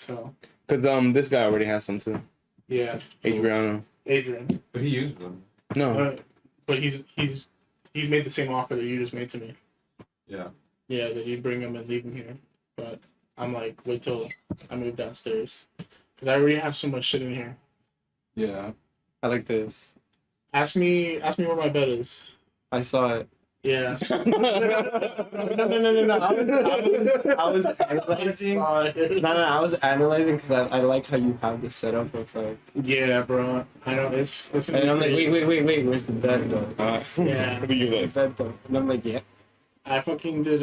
So. Because this guy already has some too. Yeah. Adrian. But he uses them. No. But he's made the same offer that you just made to me. Yeah. Yeah, that you bring him and leave him here. But I'm like, wait till I move downstairs. Because I already have so much shit in here. Yeah. I like this. Ask me where my bed is. I saw it. Yeah. No. I was analyzing. I was analyzing because I like how you have this setup of like. Yeah, bro. I know it's. And I'm like, wait. Where's the bed though? Yeah. What do you Where's the bed though? And I'm like, yeah. I fucking did.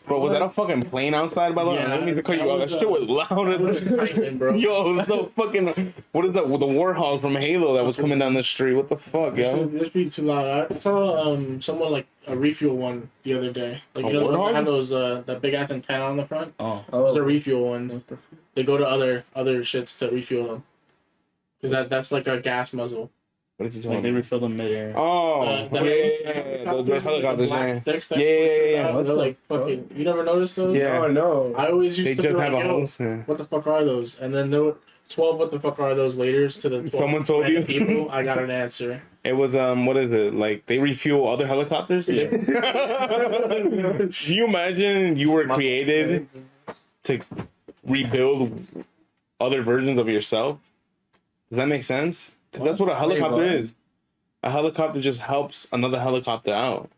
Bro, was that a fucking plane outside, by the way? Yeah, I didn't mean to cut you off. That shit was loud as bro. Yo, the fucking. What is that? The Warhol from Halo that was coming down the street. What the fuck, yo? This be too loud. I saw someone like a refuel one the other day. Like you know, they have those that big ass antenna on the front. Oh, those are refuel ones. They go to other shits to refuel them. Because that's like a gas muzzle. What is he Like talking they about? refill them midair. Oh, yeah. The helicopters, yeah. Yeah. They're like fucking. You never noticed those? Yeah. Oh no. I always used They to just be have like, a yo, hose. Yeah. what the fuck are those? And then there were 12 what the fuck are those laters to the 12 Someone told you? people. I got an answer. It was what is it? Like they refuel other helicopters? Yeah. Can you imagine you were created to rebuild other versions of yourself? Does that make sense? Because that's what a helicopter is. A helicopter just helps another helicopter out.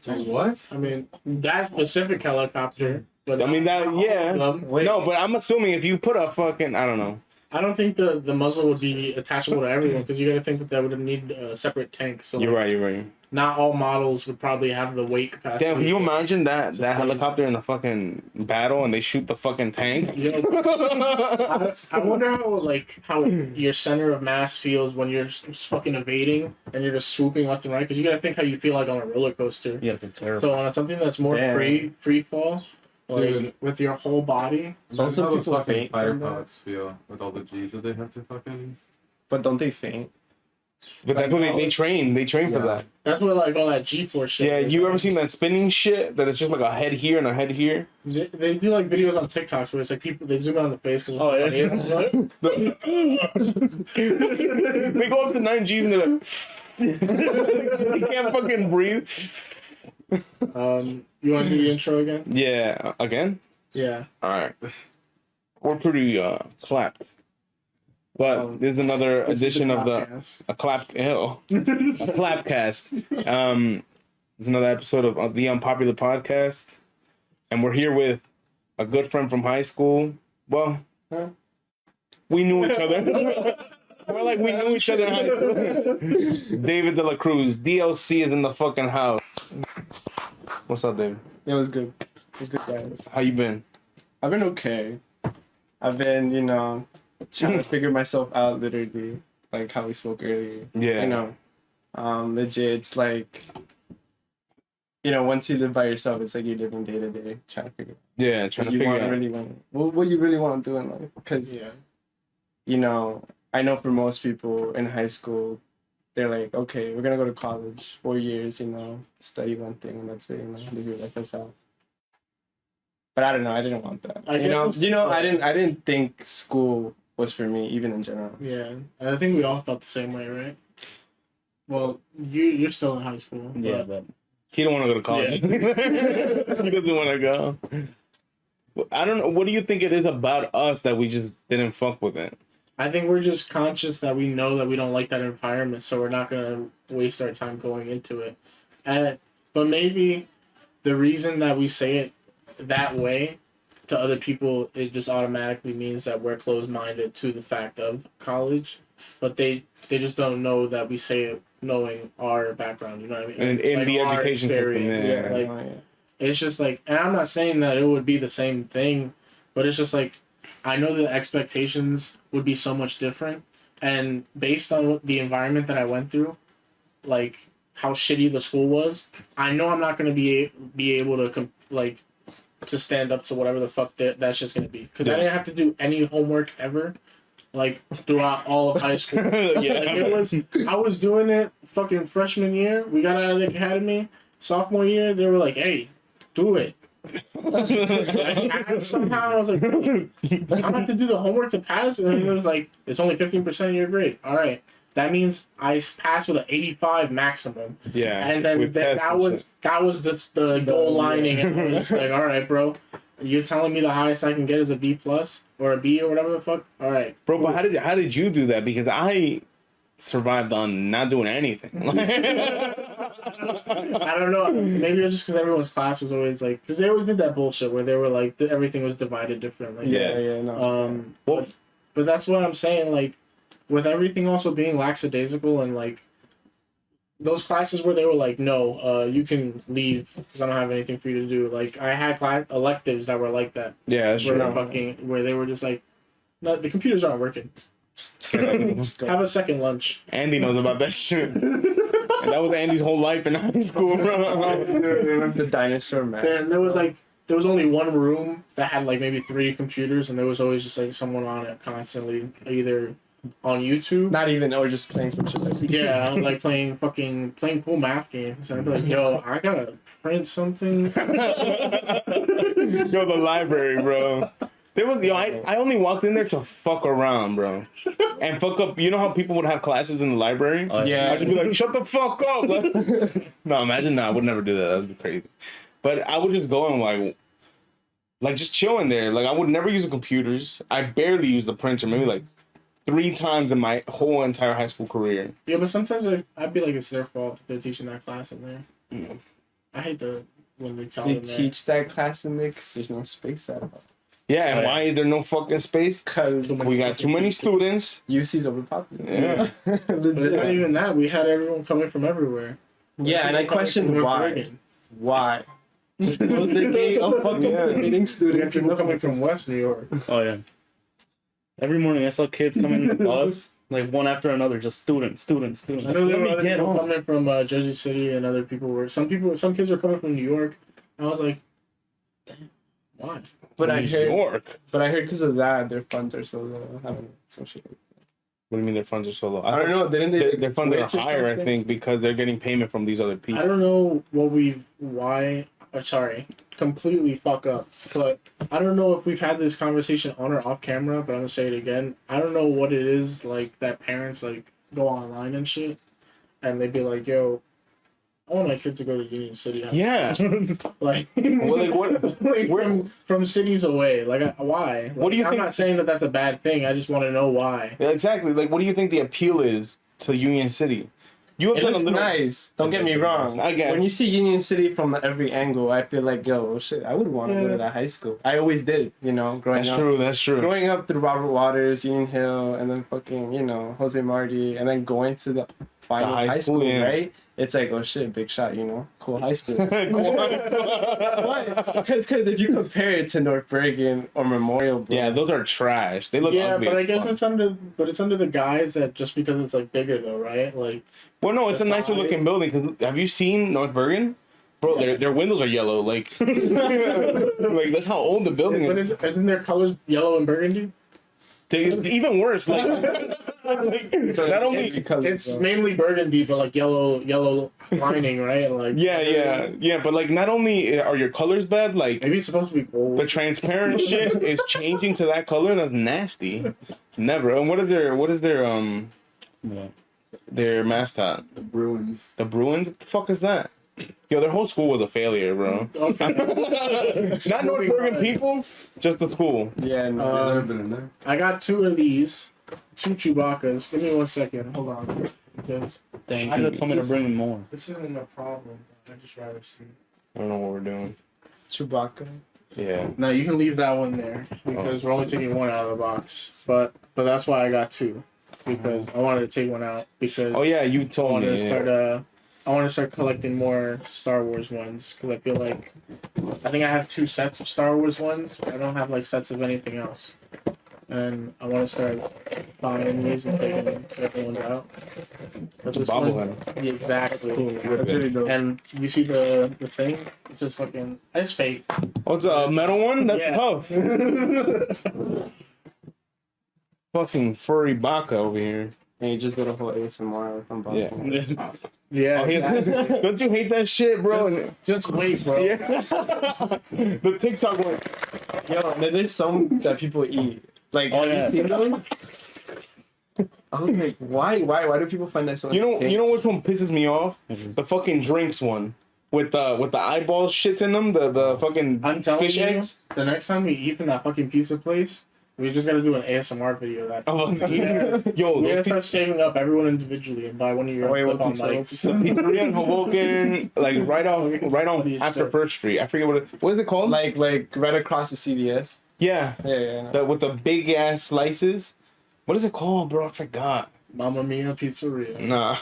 What? I mean, that specific helicopter. But I mean that, yeah. No, but I'm assuming if you put a fucking, I don't know. I don't think the muzzle would be attachable to everyone because you got to think that would need a separate tank. So You're right. Not all models would probably have the weight capacity. Damn, can you imagine that helicopter in a fucking battle and they shoot the fucking tank? Yeah. I wonder how your center of mass feels when you're fucking evading and you're just swooping left and right because you got to think how you feel like on a roller coaster. Yeah, it's terrible. So on something that's more free fall, like with your whole body. Don't some how those people fucking faint fighter from that? pilots feel with all the G's that they have to fucking. But don't they faint? But that's what they train. They train for that. That's what like all that G-force shit. Yeah, you ever seen that spinning shit? That it's just like a head here and a head here? They do like videos on TikToks where it's like people they zoom in on the face because They go up to 9 G's and they're like, they can't fucking breathe. You want to do the intro again? Yeah, again? Yeah. All right. We're pretty clapped. But this is another edition of a clapcast. This is another episode of the Unpopular podcast, and we're here with a good friend from high school. Well, we knew each other. We knew each other in high school. David De La Cruz, DLC is in the fucking house. What's up, David? It was good. It was good, guys. How you been? I've been okay. I've been, trying to figure myself out literally, like how we spoke earlier. Yeah. Legit, it's like, once you live by yourself, it's like you're living day to day, trying to figure. Yeah, trying to figure out. What you really want to do in life. Because, I know for most people in high school, they're like, okay, we're gonna go to college, 4 years, study one thing, and that's it, live your life as out. But I don't know. I didn't want that. I didn't think school was for me, even in general. Yeah, I think we all felt the same way, right? Well, you're still in high school. Yeah, but He don't want to go to college. Yeah. He doesn't want to go. I don't know. What do you think it is about us that we just didn't fuck with it? I think we're just conscious that we know that we don't like that environment, so we're not gonna waste our time going into it. But maybe the reason that we say it that way to other people, it just automatically means that we're closed-minded to the fact of college, but they just don't know that we say it knowing our background, you know what I mean? And in the education system, It's just like, and I'm not saying that it would be the same thing, but it's just like, I know the expectations would be so much different, and based on the environment that I went through, like how shitty the school was, I know I'm not going to be able to to stand up to whatever the fuck that's just going to be. Because I didn't have to do any homework ever, throughout all of high school. I was doing it fucking freshman year. We got out of the academy. Sophomore year, they were like, hey, do it. Somehow I was like, I'm gonna have to do the homework to pass, and it was like, it's only 15% of your grade. All right, that means I passed with an 85 maximum. Yeah, And then that was the goal lining, and I was just like, all right, bro, you're telling me the highest I can get is a B plus or a B or whatever the fuck. All right, bro. But how did you do that? Because I survived on not doing anything. I don't know. Maybe it was just because everyone's class was always like, because they always did that bullshit where they were like everything was divided differently. Yeah. No. But that's what I'm saying. Like, with everything also being lackadaisical and like those classes where they were like, no, you can leave because I don't have anything for you to do. Like, I had electives that were like that. Yeah, that's true. Where they were just like, no, the computers aren't working. Have a second lunch. Andy knows about that shit. And that was Andy's whole life in high school, bro. The dinosaur man. There was only one room that had like maybe 3 computers, and there was always just like someone on it constantly, either on YouTube, not even, or just playing some shit. Yeah, like playing cool math games. And I'd be like, yo, I gotta print something. Yo, the library, bro. There was I only walked in there to fuck around, bro, and fuck up. You know how people would have classes in the library? Yeah, I'd just be like, shut the fuck up. No, imagine that. I would never do that. That would be crazy. But I would just go and like just chill in there. Like I would never use the computers. I barely use the printer. Maybe like 3 times in my whole entire high school career. Yeah, but sometimes I'd be like, it's their fault if they're teaching that class in there. Yeah. I hate when they tell they them teach that class in there because there's no space at all. Yeah, and why is there no fucking space? Because we got too many students. UC's overpopulated. Yeah. Not even that. We had everyone coming from everywhere. Yeah, and I questioned why. Why? Just close the gate of fucking meeting students. People coming from West New York. Oh, yeah. Every morning I saw kids coming in the bus, like one after another, just students. I know there were other people coming from Jersey City, and other people were. Some kids were coming from New York. I was like, damn, why? But New York. But I heard because of that, their funds are so low. I don't know, some shit. What do you mean their funds are so low? I don't know. Didn't they? Their funds are higher, I think, because they're getting payment from these other people. I don't know completely fuck up. But I don't know if we've had this conversation on or off camera, but I'm gonna say it again. I don't know what it is like that parents like go online and shit, and they'd be like, yo, I want my kid to go to Union City. Yeah. Like, well, like what? Like from cities away. Like, why? Like, What do you think? I'm not saying that that's a bad thing. I just want to know why. Yeah, exactly. Like, what do you think the appeal is to Union City? You have It looks nice. Don't get me wrong. When you see Union City from every angle, I feel like, yo, shit, I would want to go to that high school. I always did, growing up. That's true. Growing up through Robert Waters, Union Hill, and then fucking, Jose Marti, and then going to the final high school, right? It's like, oh shit, big shot, cool high school. Why? Because if you compare it to North Bergen or Memorial, bro, yeah, those are trash. They look ugly. But I guess it's under the guise that just because it's like bigger though, right? Like, well, no, it's a nicer looking building. Cause have you seen North Bergen? Bro, their windows are yellow. Like, like that's how old the building is. But isn't their colors yellow and burgundy? It's even worse. Like, not only it's mainly burgundy, but like yellow lining, right? Like yeah. But like, not only are your colors bad, like maybe it's supposed to be gold. The transparent shit is changing to that color. That's nasty. Never. And what is their mascot? The Bruins. The Bruins? What the fuck is that? Yo, their whole school was a failure, bro. Okay. Not North Bergen people, just the school. Yeah, no. I've never been in there. I got 2 of these, 2 Chewbacca's. Give me 1 second. Hold on. Because Dang, you told me to bring me more. this isn't a problem. I'd just rather see. I don't know what we're doing. Chewbacca. Yeah. No, you can leave that one there because we're only taking 1 out of the box. But that's why I got 2 because I wanted to take 1 out because Oh yeah, you told me. I want to start collecting more Star Wars ones because I feel like I think I have 2 sets of Star Wars ones. But I don't have like sets of anything else, and I want to start buying these and taking them to everyone's out. But It's a bobblehead. Yeah, exactly. That's really dope. And you see the thing? It's just fucking. It's fake. Oh, it's a metal one? That's Yeah. tough. Fucking furry baka over here. and you just did a whole ASMR with unboxing. Yeah. Yeah. Oh, Exactly. don't you hate that shit, bro? Just wait, bro. Yeah. The TikTok one. Yo, there's some that people eat. Like, Oh, have you seen them? I was like, why do people find that so You entertaining? know which one pisses me off? The fucking drinks one with the eyeball shits in them. The fucking I'm telling fish you, eggs. the next time we eat from that fucking pizza place, we just gotta do an ASMR video of that. Oh, Yeah. yo, We're gonna those start saving up everyone individually and buy one of your Wait, what clip-on pizza? mics. the pizzeria in Hoboken, like right on after First Street. I forget what is it called? Like right across the CVS. Yeah, Yeah. with the big ass slices. What is it called, bro? I forgot. Mamma Mia Pizzeria. Nah.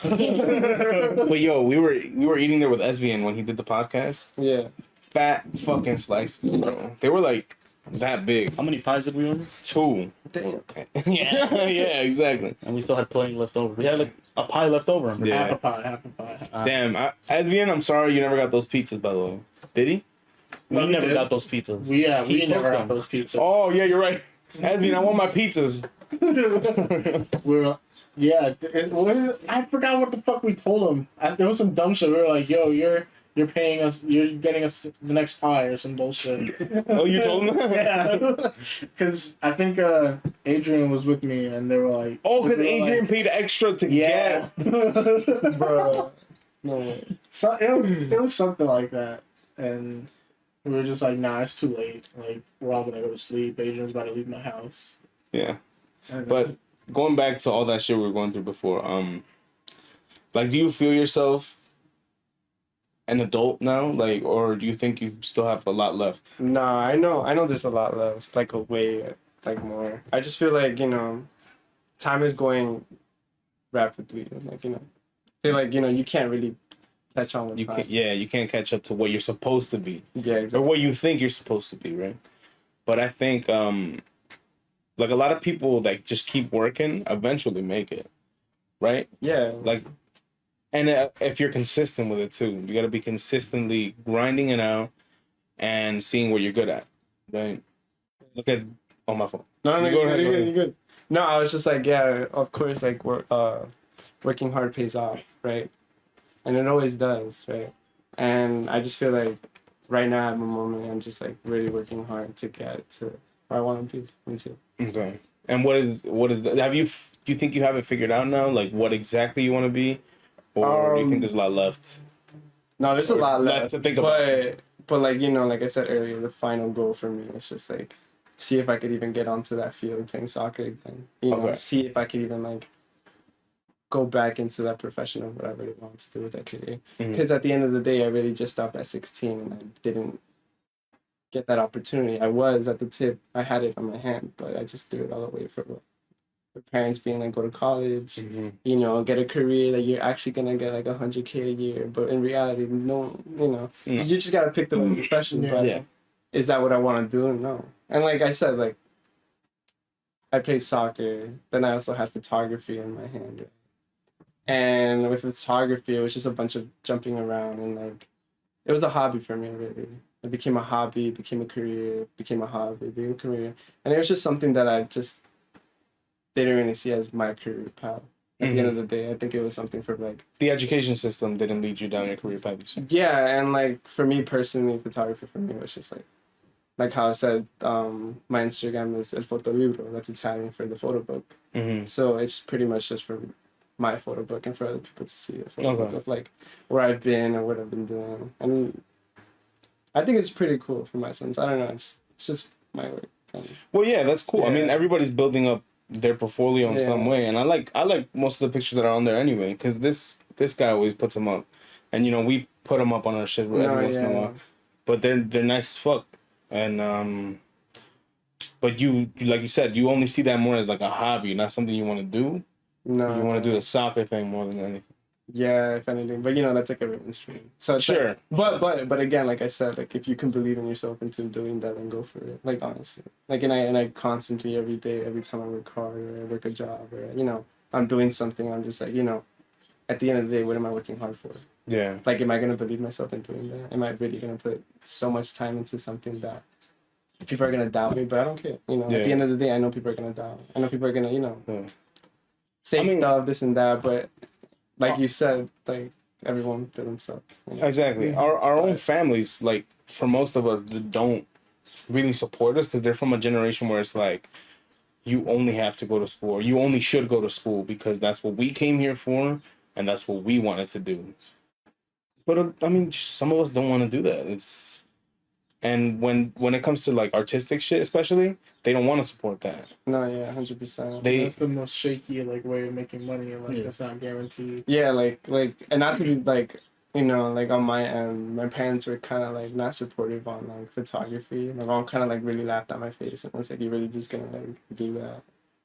But yo, we were eating there with Esvian when he did the podcast. Yeah. Fat fucking slices, bro. They were like that big. How many pies did we order? 2. Damn. yeah, exactly. And we still had plenty left over. We had like a pie left over. Yeah. Half a pie. Damn, Esvian, I'm sorry you never got those pizzas, by the way. Did he? We No, we never did. got those pizzas. We He never took got them. those pizzas. Oh yeah, you're right. Esvian, I want my pizzas. We were, I forgot what the fuck we told him. There was some dumb shit. We were like, "Yo, you're paying us. You're getting us the next pie or some bullshit." Oh, you told him that? Yeah, because I think Adrian was with me, and they were like, Oh, because they were Adrian like, paid extra to yeah, get. Bro. No way. so it was something like that, and we were just like, "Nah, it's too late. Like, we're all gonna go to sleep. Adrian's about to leave my house." Yeah, And but going back to all that shit we were going through before, like, do you feel yourself an adult now, like, or do you think you still have a lot left? Nah, I know there's a lot left. Like a way more. I just feel like, time is going rapidly. Like, I feel like, you can't really catch on with You time. can't, you can't catch up to what you're supposed to be, Yeah, or exactly. what you think you're supposed to be, right? But I think, like, a lot of people that just keep working eventually make it, right? Yeah. Like, and if you're consistent with it too, you got to be consistently grinding it out and seeing what you're good at, right? Look at on my phone. No, You go ahead, go ahead. you're good. No, I was just like, yeah, of course, like working hard pays off, right? And it always does, right? And I just feel like right now at the moment, I'm just like really working hard to get to where I want to be. Me too. Okay. And what is that? Do you think you have it figured out now? Like what exactly you want to be, or do you think there's a lot left? No, there's a Or lot left left to think about. but like like I said earlier, the final goal for me is just like see if I could even get onto that field playing soccer again. Okay. See if I could even like go back into that profession of what I really want to do with that career. Mhm. Because at the end of the day, I really just stopped at 16 and I didn't get that opportunity. I was at the tip. I had it on my hand, but I just threw it all away for parents being like, go to college, Mhm. get a career that you're actually gonna get like $100K a year. But in reality, no, No. you just gotta pick the right profession. Yeah. But Yeah. is that what I want to do? No. And like I said, like I played soccer, then I also had photography in my hand. Right? And with photography, it was just a bunch of jumping around and like it was a hobby for me really. It became a hobby, became a career, became a hobby, became a career. And it was just something that I just didn't really see as my career path. At the end of the day, I think it was something for like The education system didn't lead you down your career path. You said. yeah, and like for me personally, photography for me was just like how I said, my Instagram is El Fotolibro. That's Italian for the photo book. Mm-hmm. So it's pretty much just for my photo book and for other people to see a photo book Okay. of like where I've been or what I've been doing. And I think it's pretty cool for my sense. I don't know. It's just my work. Well, yeah, that's cool. I mean, Yeah. everybody's building up their portfolio in Yeah. some way, and I like most of the pictures that are on there anyway, because this guy always puts them up, and we put them up on our shit every once in a while. But they're nice as fuck, and but you like you said, you only see that more as like a hobby, not something you want to do. No. You want to do the soccer thing more than anything. Yeah, if anything. But that's like a revenue stream. So it's Sure. like, but again, like I said, like if you can believe in yourself into doing that, then go for it. Like honestly. Like and I constantly every day, every time I work hard or I work a job or I'm doing something, I'm just like, at the end of the day, what am I working hard for? Yeah. Like am I gonna believe myself in doing that? Am I really gonna put so much time into something that people are gonna doubt me? But I don't care. At the end of the day I know people are gonna doubt. I know people are gonna, Yeah. say stuff, this and that, but like you said, like everyone for themselves. You know? Exactly. Our own families, like for most of us, that don't really support us because they're from a generation where it's like you only have to go to school, or you only should go to school because that's what we came here for and that's what we wanted to do. But I mean, some of us don't want to do that. And when it comes to like artistic shit, especially, they don't want to support that. No, yeah, 100%. That's the most shaky like way of making money, and like that's not guaranteed. Yeah, like, and not to be like, you know, like on my end, my parents were kind of like not supportive on like photography. My mom kind of like really laughed at my face and was like, "You're really just gonna like do that?"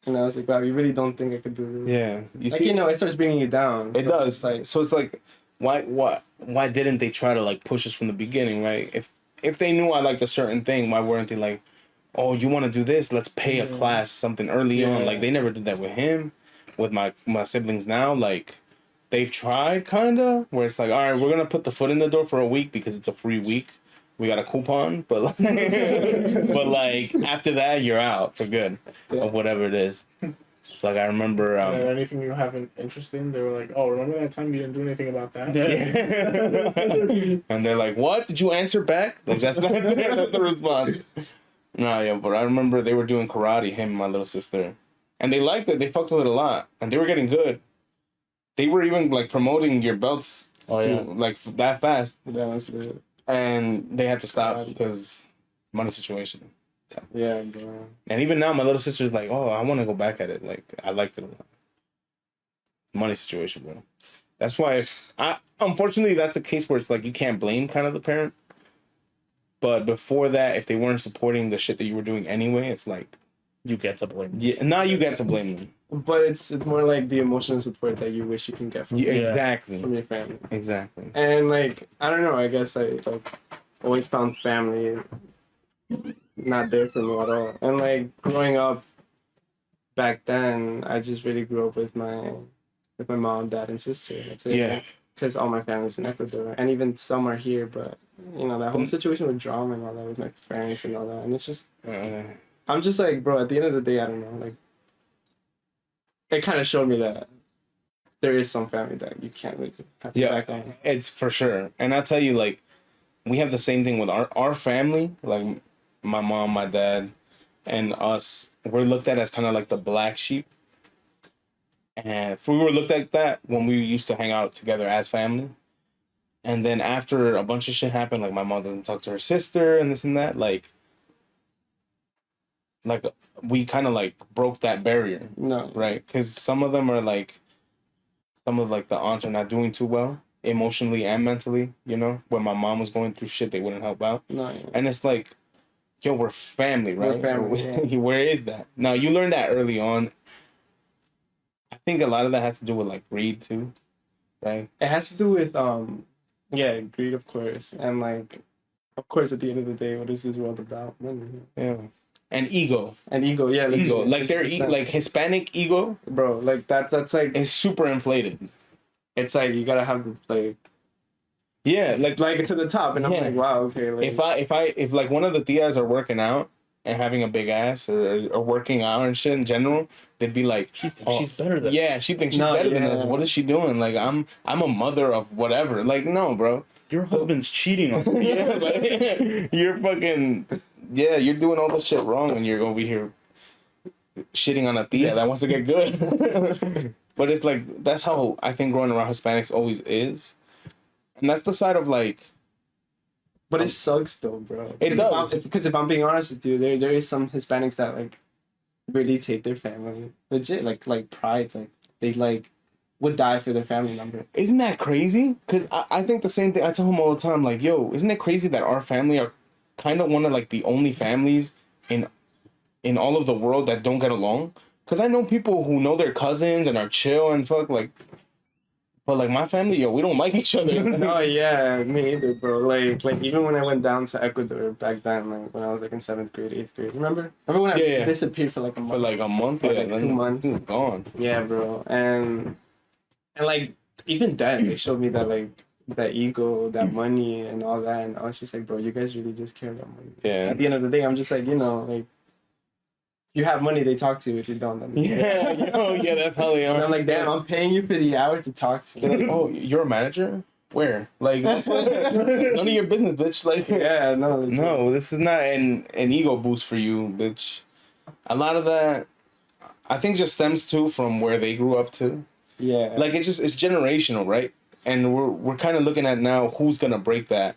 And I was like, "Wow, you really don't think I could do this?" Yeah, you like, see, you know, it starts bringing you down. It so does. It's like, so it's like, why didn't they try to like push us from the beginning, right? If they knew I liked a certain thing, why weren't they like, oh, you want to do this? Let's pay a class something early on. Like they never did that with him, with my siblings now. Like they've tried kinda, where it's like, all right, we're gonna put the foot in the door for a week because it's a free week. We got a coupon, but like, but like after that, you're out for good of whatever it is. Like I remember, anything you have an interest in, they were like, "Oh, remember that time you didn't do anything about that?" Yeah. And they're like, "What? Did you answer back?" Like that's not that's the response. No, yeah, but I remember they were doing karate, him and my little sister, and they liked it. They fucked with it a lot, and they were getting good. They were even like promoting your belts, like that fast. that was the And they had to stop because money situation. yeah, bro. And even now, my little sister's like, "Oh, I want to go back at it. Like, I liked it a lot." Money situation, bro. That's why unfortunately, that's a case where it's like you can't blame kind of the parent. But before that, if they weren't supporting the shit that you were doing anyway, it's like you get to blame. Yeah, now you get to blame them. But it's more like the emotional support that you wish you can get from Exactly from your family. Exactly. And like I don't know, I guess I like always found family not there for me at all. And like growing up back then, I just really grew up with my mom, dad, and sister. That's it. Yeah. Because all my family's in Ecuador, and even some are here. But you know that whole situation with drama and all that with my parents and all that, and it's just I'm just like, bro. At the end of the day, I don't know. Like it kind of showed me that there is some family that you can't really have to back on. It's for sure. And I'll tell you, like, we have the same thing with our family, like my mom, my dad, and us. We're looked at as kind of like the black sheep. And if we were looked at that when we used to hang out together as family. And then after a bunch of shit happened, like my mom doesn't talk to her sister and this and that, like we kind of like broke that barrier. No. Right? Because some of them are like, some of like the aunts are not doing too well emotionally and mentally, you know? When my mom was going through shit, they wouldn't help out. No, yeah. And it's like, yo, we're family, right? We're family, yeah. Where is that? Now, you learn that early on. I think a lot of that has to do with like greed too, right? It has to do with greed, of course, and like, of course, at the end of the day, what is this world about? Money. Yeah, and ego. And ego, yeah, ego. Like their like Hispanic ego, bro. Like that's like it's super inflated. It's like you gotta have like. Yeah, like to the top, and I'm like, wow, okay. Like, if like one of the tias are working out and having a big ass or working out and shit in general, they'd be like, she thinks she's better than us. She thinks she's better than us. What is she doing? Like I'm a mother of whatever. Like no, bro. Your husband's cheating on you. Yeah, like, you're fucking you're doing all this shit wrong and you're over here shitting on a tia that wants to get good. But it's like that's how I think growing around Hispanics always is. And that's the side of like. But it sucks though, bro. It does. Because if I'm being honest with you, there is some Hispanics that like really take their family legit, like pride, like they like would die for their family member. Isn't that crazy? Because I think the same thing. I tell him all the time, like, yo, isn't it crazy that our family are kind of one of like the only families in all of the world that don't get along? Because I know people who know their cousins and are chill and fuck like. But like my family, yo, we don't like each other. No, yeah, me either, bro. Like even when I went down to Ecuador back then, like when I was like in 7th grade, 8th grade. Remember when I disappeared for like a month? For like a month, for like 2 months. Gone. Yeah, bro. And like even then, they showed me that like that ego, that money, and all that, and I was just like, bro, you guys really just care about money. Yeah. At the end of the day, I'm just like, you know, like you have money, they talk to you. If you don't, then Yeah, yeah, that's how they are. And I'm like, damn, I'm paying you for the hour to talk to They're you. like, oh, you're a manager? Where? Like, none of your business, bitch. Like, Yeah, no. no, this is not an ego boost for you, bitch. A lot of that, I think, just stems too from where they grew up to. Yeah. Like, it's generational, right? And we're kind of looking at now who's gonna break that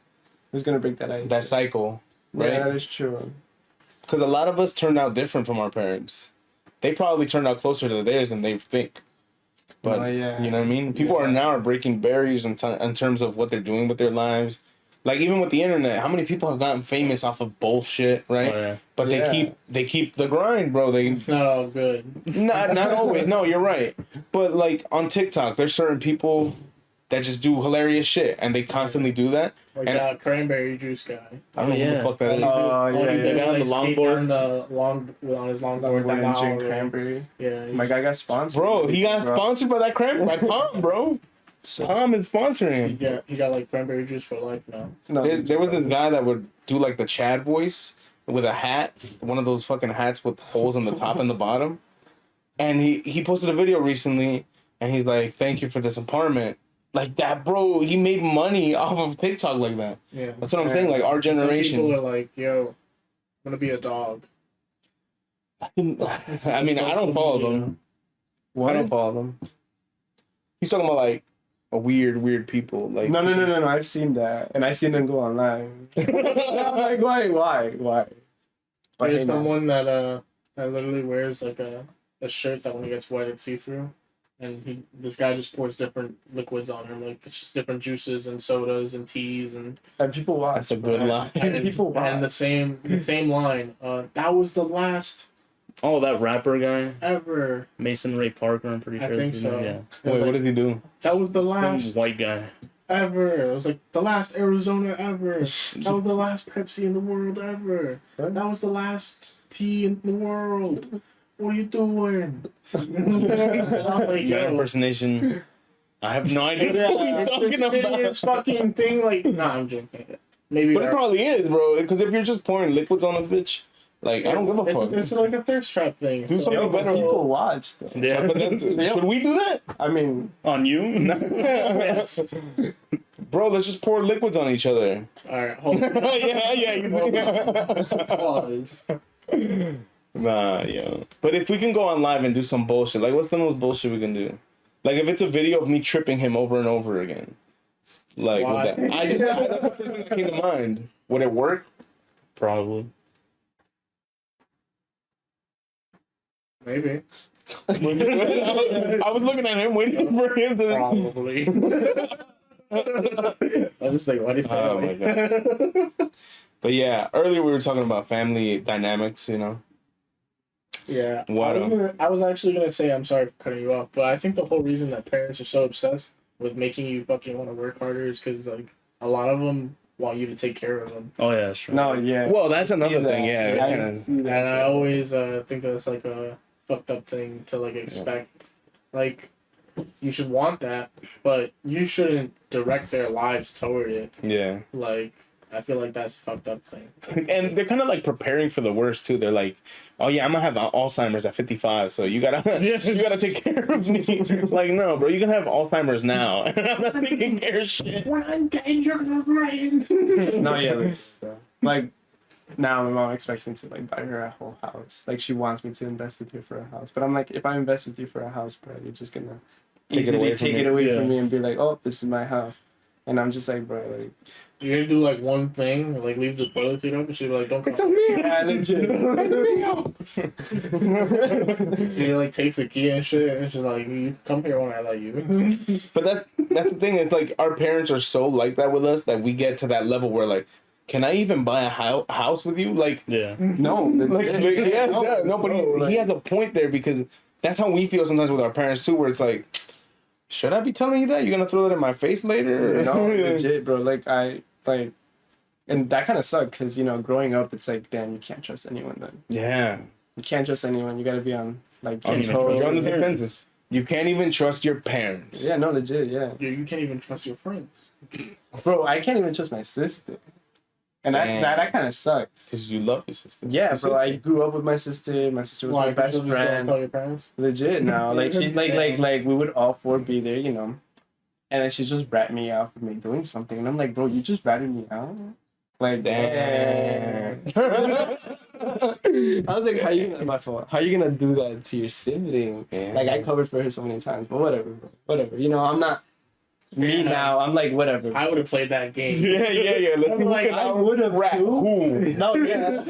Who's gonna break that ice? that cycle, right? Yeah, that is true. Because a lot of us turned out different from our parents. They probably turned out closer to theirs than they think. But, yeah. you know what I mean? People are breaking barriers in terms of what they're doing with their lives. Like, even with the internet, how many people have gotten famous off of bullshit, right? Oh, yeah. But they keep the grind, bro. It's not all good. Not always. No, you're right. But, like, on TikTok, there's certain people that just do hilarious shit, and they constantly do that. Like And that cranberry juice guy. I don't know who the fuck that is. All he did yeah. was, On the skate longboard. down on his longboard. Longboard and drink Yeah, cranberry. yeah. My guy got sponsored. Bro, he got Bro. sponsored by that by Palm, bro. Palm is sponsoring him. He got like cranberry juice for life now. No, There was this guy that would do like the Chad voice with a hat, one of those fucking hats with holes on the top and the bottom. And he posted a video recently, and he's like, "Thank you for this apartment." Like that, bro. He made money off of TikTok like that. Yeah. That's what I'm saying. Like our Some people generation. are like, yo, I'm gonna be a dog. I mean, I don't follow them. I don't follow them. He's talking about like a weird people. Like No. I've seen that, and I've seen them go online. I'm like, why? But There's hey, man. someone that literally wears like a shirt that when it gets wet it's see through, and this guy just pours different liquids on him, like it's just different juices and sodas and teas and people watch. That's a good line. People watch. and the same line. That was the last Oh, that rapper guy, ever. Mason Ray Parker. I'm pretty I sure. think that's his so. name, Yeah. It was Wait, what like, does he do? that was the Some last white guy. ever. It was like the last Arizona ever. That was the last Pepsi in the world ever. That was the last tea in the world. What are you doing? I'm like, Your yo. impersonation. I have no idea what he's It's talking the about. shittiest fucking thing. Like, nah, I'm joking. Maybe. But it probably is, bro. Because if you're just pouring liquids on a bitch, like I don't give a fuck. It's like a thirst trap thing. Do something Yo, but better. people watch though. Yeah. But that's, should we do that? I mean, On you? Yes. Bro, let's just pour liquids on each other. All right. Hold on. yeah. Pause. Nah, yo. But if we can go on live and do some bullshit, like what's the most bullshit we can do? Like if it's a video of me tripping him over and over again. Like Why? with that. That's the first thing that came to mind. Would it work? Probably. Maybe. I was looking at him waiting for him to Probably. I'm just like, what is that? Oh my God. But yeah, earlier we were talking about family dynamics, you know. Yeah. What, I was actually gonna say, I'm sorry for cutting you off, but I think the whole reason that parents are so obsessed with making you fucking want to work harder is because like a lot of them want you to take care of them. Oh yeah, sure. no, yeah. Well, that's another thing, yeah. I Kinda, see that. And I always think that's like a fucked up thing to like expect. Like, you should want that, but you shouldn't direct their lives toward it. yeah. Like, I feel like that's a fucked up thing. And they're kind of like preparing for the worst too. They're like, "Oh yeah, I'm gonna have Alzheimer's at 55, so you gotta take care of me." Like, no, bro, you can have Alzheimer's now. I'm not taking care of shit. When I'm dead, you're gonna rain. No, yeah. Like now, my mom expects me to like buy her a whole house. Like she wants me to invest with her for a house. But I'm like, if I invest with you for a house, bro, you're just gonna Take it away from take me. it away Yeah. from me and be like, oh, this is my house. And I'm just like, bro, like, You're gonna do like one thing, like leave the toilet seat up, and she'll be like, "Don't come." yeah, legit. He like takes the key and shit, and she's like, "You come here when I let you." But that's the thing. It's like our parents are so like that with us that we get to that level where like, can I even buy a house with you? Like, Yeah. No, like yeah, no, but bro, he has a point there because that's how we feel sometimes with our parents too. Where it's like, should I be telling you that? You're gonna throw that in my face later? no, legit, bro. And that kind of sucked because growing up, it's like, damn, you can't trust anyone. Then Yeah. you can't trust anyone. You gotta be on like On your toes. toes. You're on the defenses. You can't even trust your parents. Yeah, no, legit, yeah. Dude, you can't even trust your friends. Bro, I can't even trust my sister. And Damn. that kind of sucks. Because you love your sister. Yeah, bro. I grew up with my sister. My sister was my best Tell friend. your parents? Legit now. Like she like we would all four be there, you know. And then she just rat me out for me doing something. And I'm like, bro, you just ratted me out? Like, Damn. I was like, how you gonna do that to your sibling? Yeah. Like, I covered for her so many times, but whatever, bro. Whatever. You know, I'm not me now. I'm like, whatever. I would have played that game. Yeah. Let's like, I would have rat too. who? No, yeah.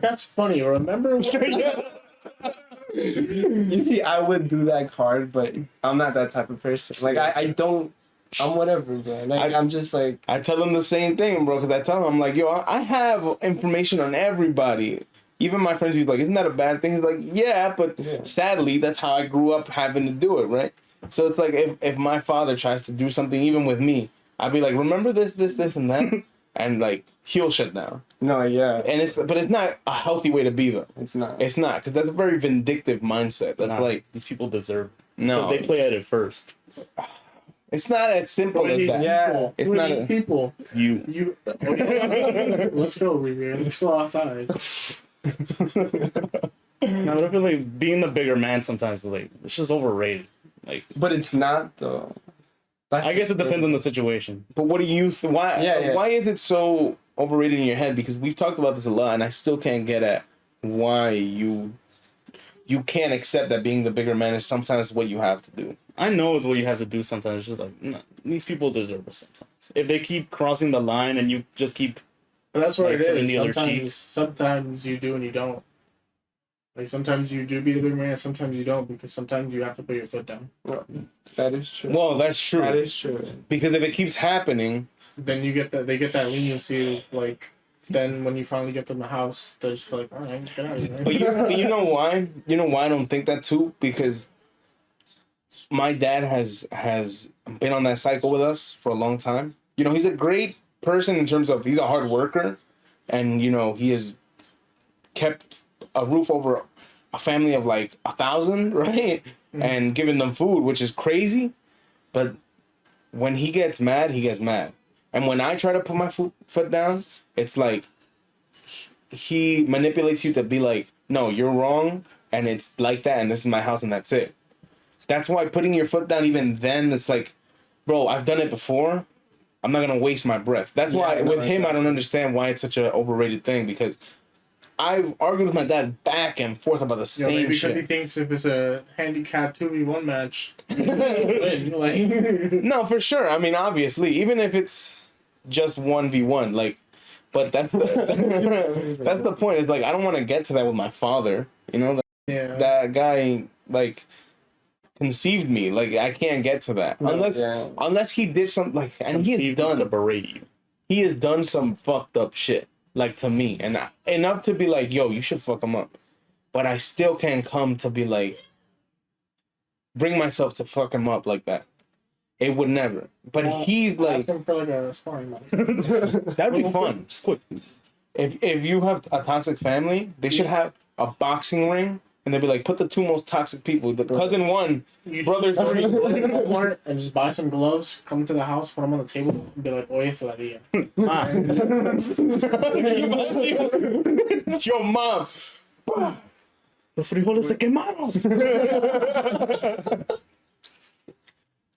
That's funny. Remember? You see, I would do that card, but I'm not that type of person. Like, I don't. I'm whatever, bro. Like, I'm just like. I tell them the same thing, bro, because I tell them, I'm like, yo, I have information on everybody. Even my friends, he's like, isn't that a bad thing? He's like, yeah, but sadly, that's how I grew up having to do it, right? So it's like, if my father tries to do something, even with me, I'd be like, remember this, and that? And like, he'll shut down. No, yeah. And it's not a healthy way to be, though. It's not. It's not, because that's a very vindictive mindset. That's like, these people deserve. no. Because they play at it first. It's not as simple as that. Yeah. It's Who are not these people. You. Let's go, Revere. Let's go outside. No, but I feel like being the bigger man sometimes, like, it's just overrated. Like, But it's not, though. I guess it depends on the situation. But what do you why Yeah. why is it so overrated in your head? Because we've talked about this a lot, and I still can't get at why you can't accept that being the bigger man is sometimes what you have to do. I know it's what you have to do sometimes. It's just like, no, these people deserve it sometimes. If they keep crossing the line and you just keep... But that's what Like, it turning is. the other cheek. Sometimes you do and you don't. Like, sometimes you do be the big man, sometimes you don't, because sometimes you have to put your foot down. That is true. Well, that's true. That is true. Because if it keeps happening, Then you get they get that leniency, like, then when you finally get them the house, they're just like, all right, get out of here. but you know why? You know why I don't think that too? Because my dad has been on that cycle with us for a long time. You know, he's a great person in terms of he's a hard worker, and you know he has kept a roof over a family of like 1,000, right? Mm-hmm. And giving them food, which is crazy. But when he gets mad, he gets mad. And when I try to put my foot down, it's like he manipulates you to be like, no, you're wrong, and it's like that, and this is my house, and that's it. That's why putting your foot down, even then, it's like, bro, I've done it before. I'm not going to waste my breath. That's why with him, I don't understand why it's such an overrated thing, because I've argued with my dad back and forth about the same maybe shit. because he thinks if it's a handicap 2v1 match, win. Like, no, for sure. I mean, obviously, even if it's just 1v1, like, but that's that's the point. It's like, I don't want to get to that with my father. You know, that guy, like, conceived me. Like, I can't get to that. Unless he did something, like, and he has done to berate you. He has done some fucked up shit. Like, to me, and enough to be like, yo, you should fuck him up. But I still can't come to be like, bring myself to fuck him up like that. It would never. But he's like, ask him for like a sparring match. That'd be fun. Just quick. If you have a toxic family, they should have a boxing ring, and they'd be like, put the two most toxic people, the cousin one, brothers three, and just buy some gloves, come to the house, put them on the table, and be like, oye, esa la día. Your mom. Los frijoles se quemaron.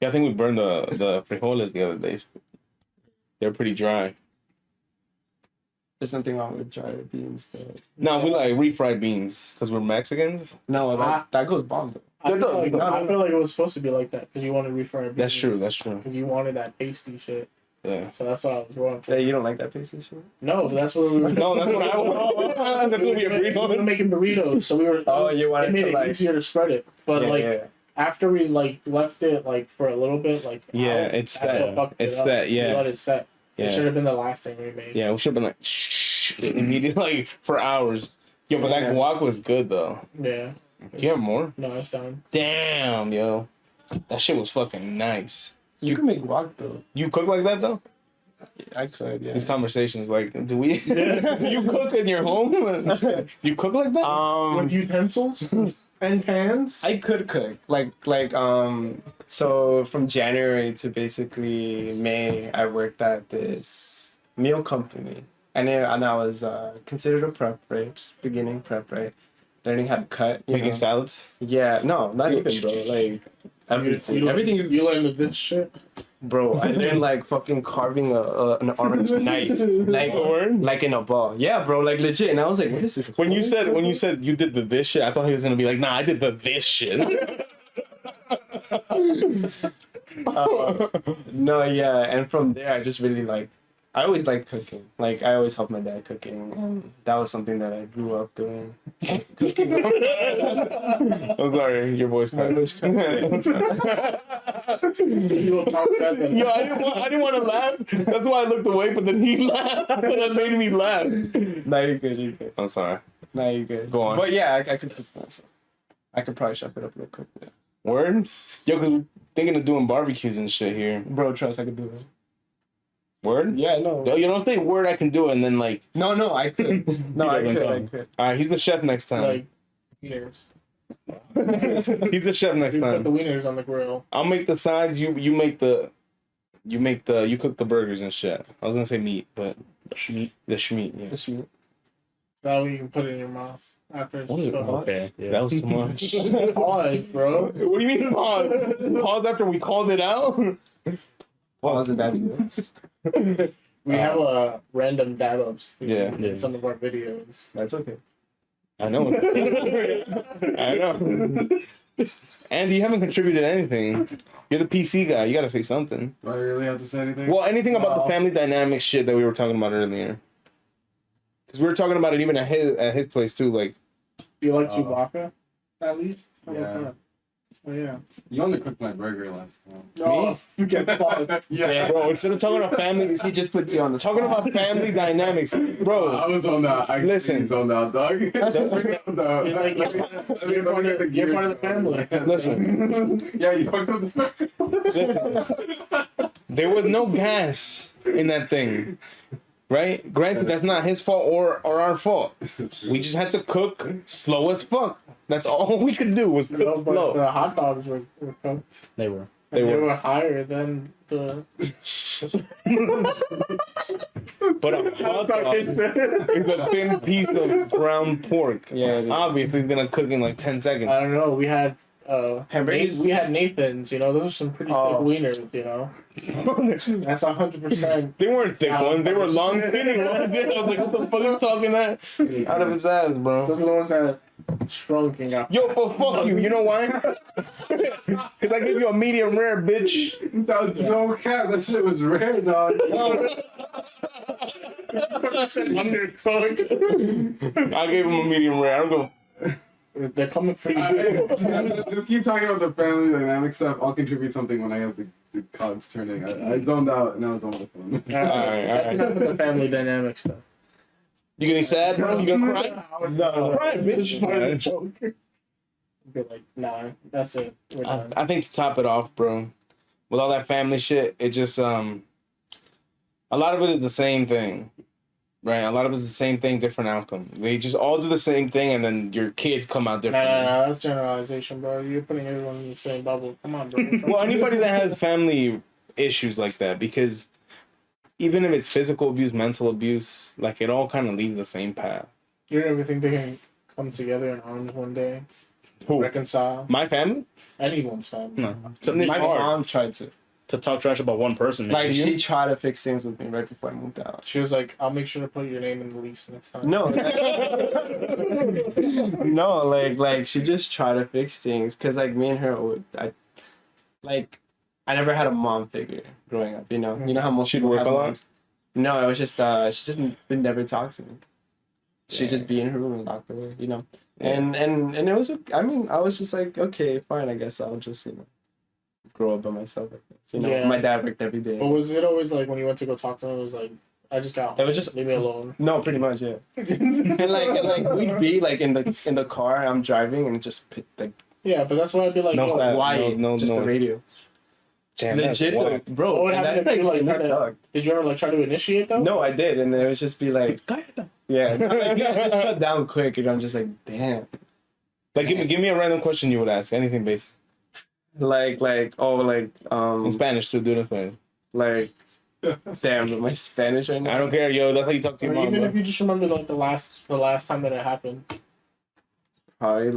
Yeah, I think we burned the frijoles the other day. They're pretty dry. There's nothing wrong with dry beans, though. No, we like refried beans because we're Mexicans. No, that goes bomb, though. I feel like it was supposed to be like that because you wanted refried beans. That's true. That's true. Because you wanted that pasty shit. Yeah. So that's what I was going for. Yeah, you don't like that pasty shit? No, but that's what we were. No, that's what I want. That's what we agreed on. We were making burritos, so we were. Oh, you wanted it made to, it like, easier to spread it, but after we like left it like for a little bit, like it's that. It's that. We Yeah. let it set. Yeah. It should have been the last thing we made. Yeah, we should have been like shh immediately, like for hours. Yo, but that guac was good though. Yeah. You have more? No, it's done. Damn, yo, that shit was fucking nice. You can make guac, though. You cook like that though? I could, yeah. These conversations, like, do we? You cook in your home? You cook like that? With utensils and pans. I could cook. So from January to basically May, I worked at this meal company, and I was considered a prep, right? Just beginning prep, right? Learning how to cut. You Making know? salads. Yeah, no, not even, bro. Like everything, everything you learned this shit. Bro, I learned like fucking carving an orange knight, like in a ball. Yeah, bro, like legit. And I was like, what is this? When you said you did the this shit, I thought he was gonna be like, nah, I did the this shit. No, yeah, and from there I just really like. I always liked cooking. Like I always helped my dad cooking. And that was something that I grew up doing. Cooking. I'm sorry, your voice cracked. You apologize. Yo, I didn't want to laugh. That's why I looked away, but then he laughed. That made me laugh. Nah, you're good. You're good. I'm sorry. Nah, you're good. Go on. But yeah, I could cook for myself. I could probably chef it up real quick. Yeah. Words? Yo, 'cause we're thinking of doing barbecues and shit here. Bro, trust I could do it. Word? Yeah, no. Yo, you don't say word, I can do it, and then like, No, I could. No, I could. alright, he's the chef next time. Like wieners. He's the chef next You put time. the wieners on the grill. I'll make the sides. You cook the burgers and shit. I was gonna say meat, but the schmeat. Yeah. The sweet. That way you can put it in your mouth after it's What is it? cooked. Okay. Yeah. That was too much. Pause, bro. What do you mean pause? Pause after we called it out? What was it that? We have a random dab ups Yeah. in some of our videos. That's okay. I know. I know. Andy, you haven't contributed anything. You're the PC guy. You gotta say something. Do I really have to say anything? Well, anything about the family dynamic shit that we were talking about earlier. Because we were talking about it even at his place too. Like, You like Chewbacca, at least? How about Yeah. that? Oh, yeah. You only cooked my burger last time. Oh, get fucked. Yeah. bro, instead of talking about family, He just put you on the talking spot. about family dynamics, bro. I was on that. I Listen. zoned out, dog. It's like you're part of the family. Listen, Yeah, you fucked up the listen. There was no gas in that thing, right? Granted, that's not his fault or our fault. We just had to cook slow as fuck. That's all we could do was cook No, but slow. the hot dogs were cooked. They were. They They were. were higher than the. But a hot dog is a thin piece of ground pork. Yeah, it is. Obviously, it's gonna cook in like 10 seconds. I don't know. We had Hamburgers? we had Nathan's. You know, those are some pretty thick wieners. You know, that's 100%. They weren't thick ones. They were long, skinny ones. Yeah, I was like, what the fuck is talking that out of his ass, bro? Those are the ones that shrunk and got. Yo, but fuck you. You know why? Because I gave you a medium rare, bitch. That was no cap. That shit was rare, dog. I said undercooked. I gave him a medium rare. I don't go. They're coming for you. Just keep talking about the family dynamic stuff. I'll contribute something when I have the cogs turning. I zoned out and I was on the phone. Alright. Enough with the family dynamic stuff. You getting sad, bro? You gonna cry? No, Cry, bitch. Be like, nah, that's it. We're done. I think to top it off, bro, with all that family shit, it just a lot of it is the same thing, right? A lot of it is the same thing, different outcome. They just all do the same thing, and then your kids come out different. No, that's generalization, bro. You're putting everyone in the same bubble. Come on, bro. Well, anybody that has family issues like that, because even if it's physical abuse, mental abuse, like it all kind of leads the same path. You don't ever think they can come together in arms one day, Who? reconcile My family? anyone's family? No. Something My hard. mom tried to. To talk trash about one person. Like, maybe. she tried to fix things with me right before I moved out. She was like, "I'll make sure to put your name in the lease next time." No. No, like she just tried to fix things. Because, like, me and her, I never had a mom figure growing up, you know? You know how most She'd people work have a lot? moms? No, it was just, she just would never talk to me. She'd just be in her room and locked away, you know? Yeah. And it was, I mean, I was just like, okay, fine, I guess I'll just, you know, grow up by myself like this. You know, Yeah. my dad worked every day. But was it always like when you went to go talk to him? It was like, I just got. It was just- leave me alone. No, pretty much, yeah. and like we'd be like in the car, I'm driving, and just like Yeah, but that's why I'd be like, No, yo, that- quiet, no just the noise. radio. Damn, that's Legit, wild. bro. What would And happen that's if you, like, like try to- dog. did you ever like try to initiate though? No, I did, and it was just be like, yeah, like, yeah, just shut down quick, and I'm just like, damn. Like, give me a random question you would ask. Anything basic. Like, In Spanish, too, dude. In Spanish. like, Damn, but my Spanish right now. I don't care, yo. That's how you talk to Or your mom, even bro. if you just remember like the last time that it happened. Probably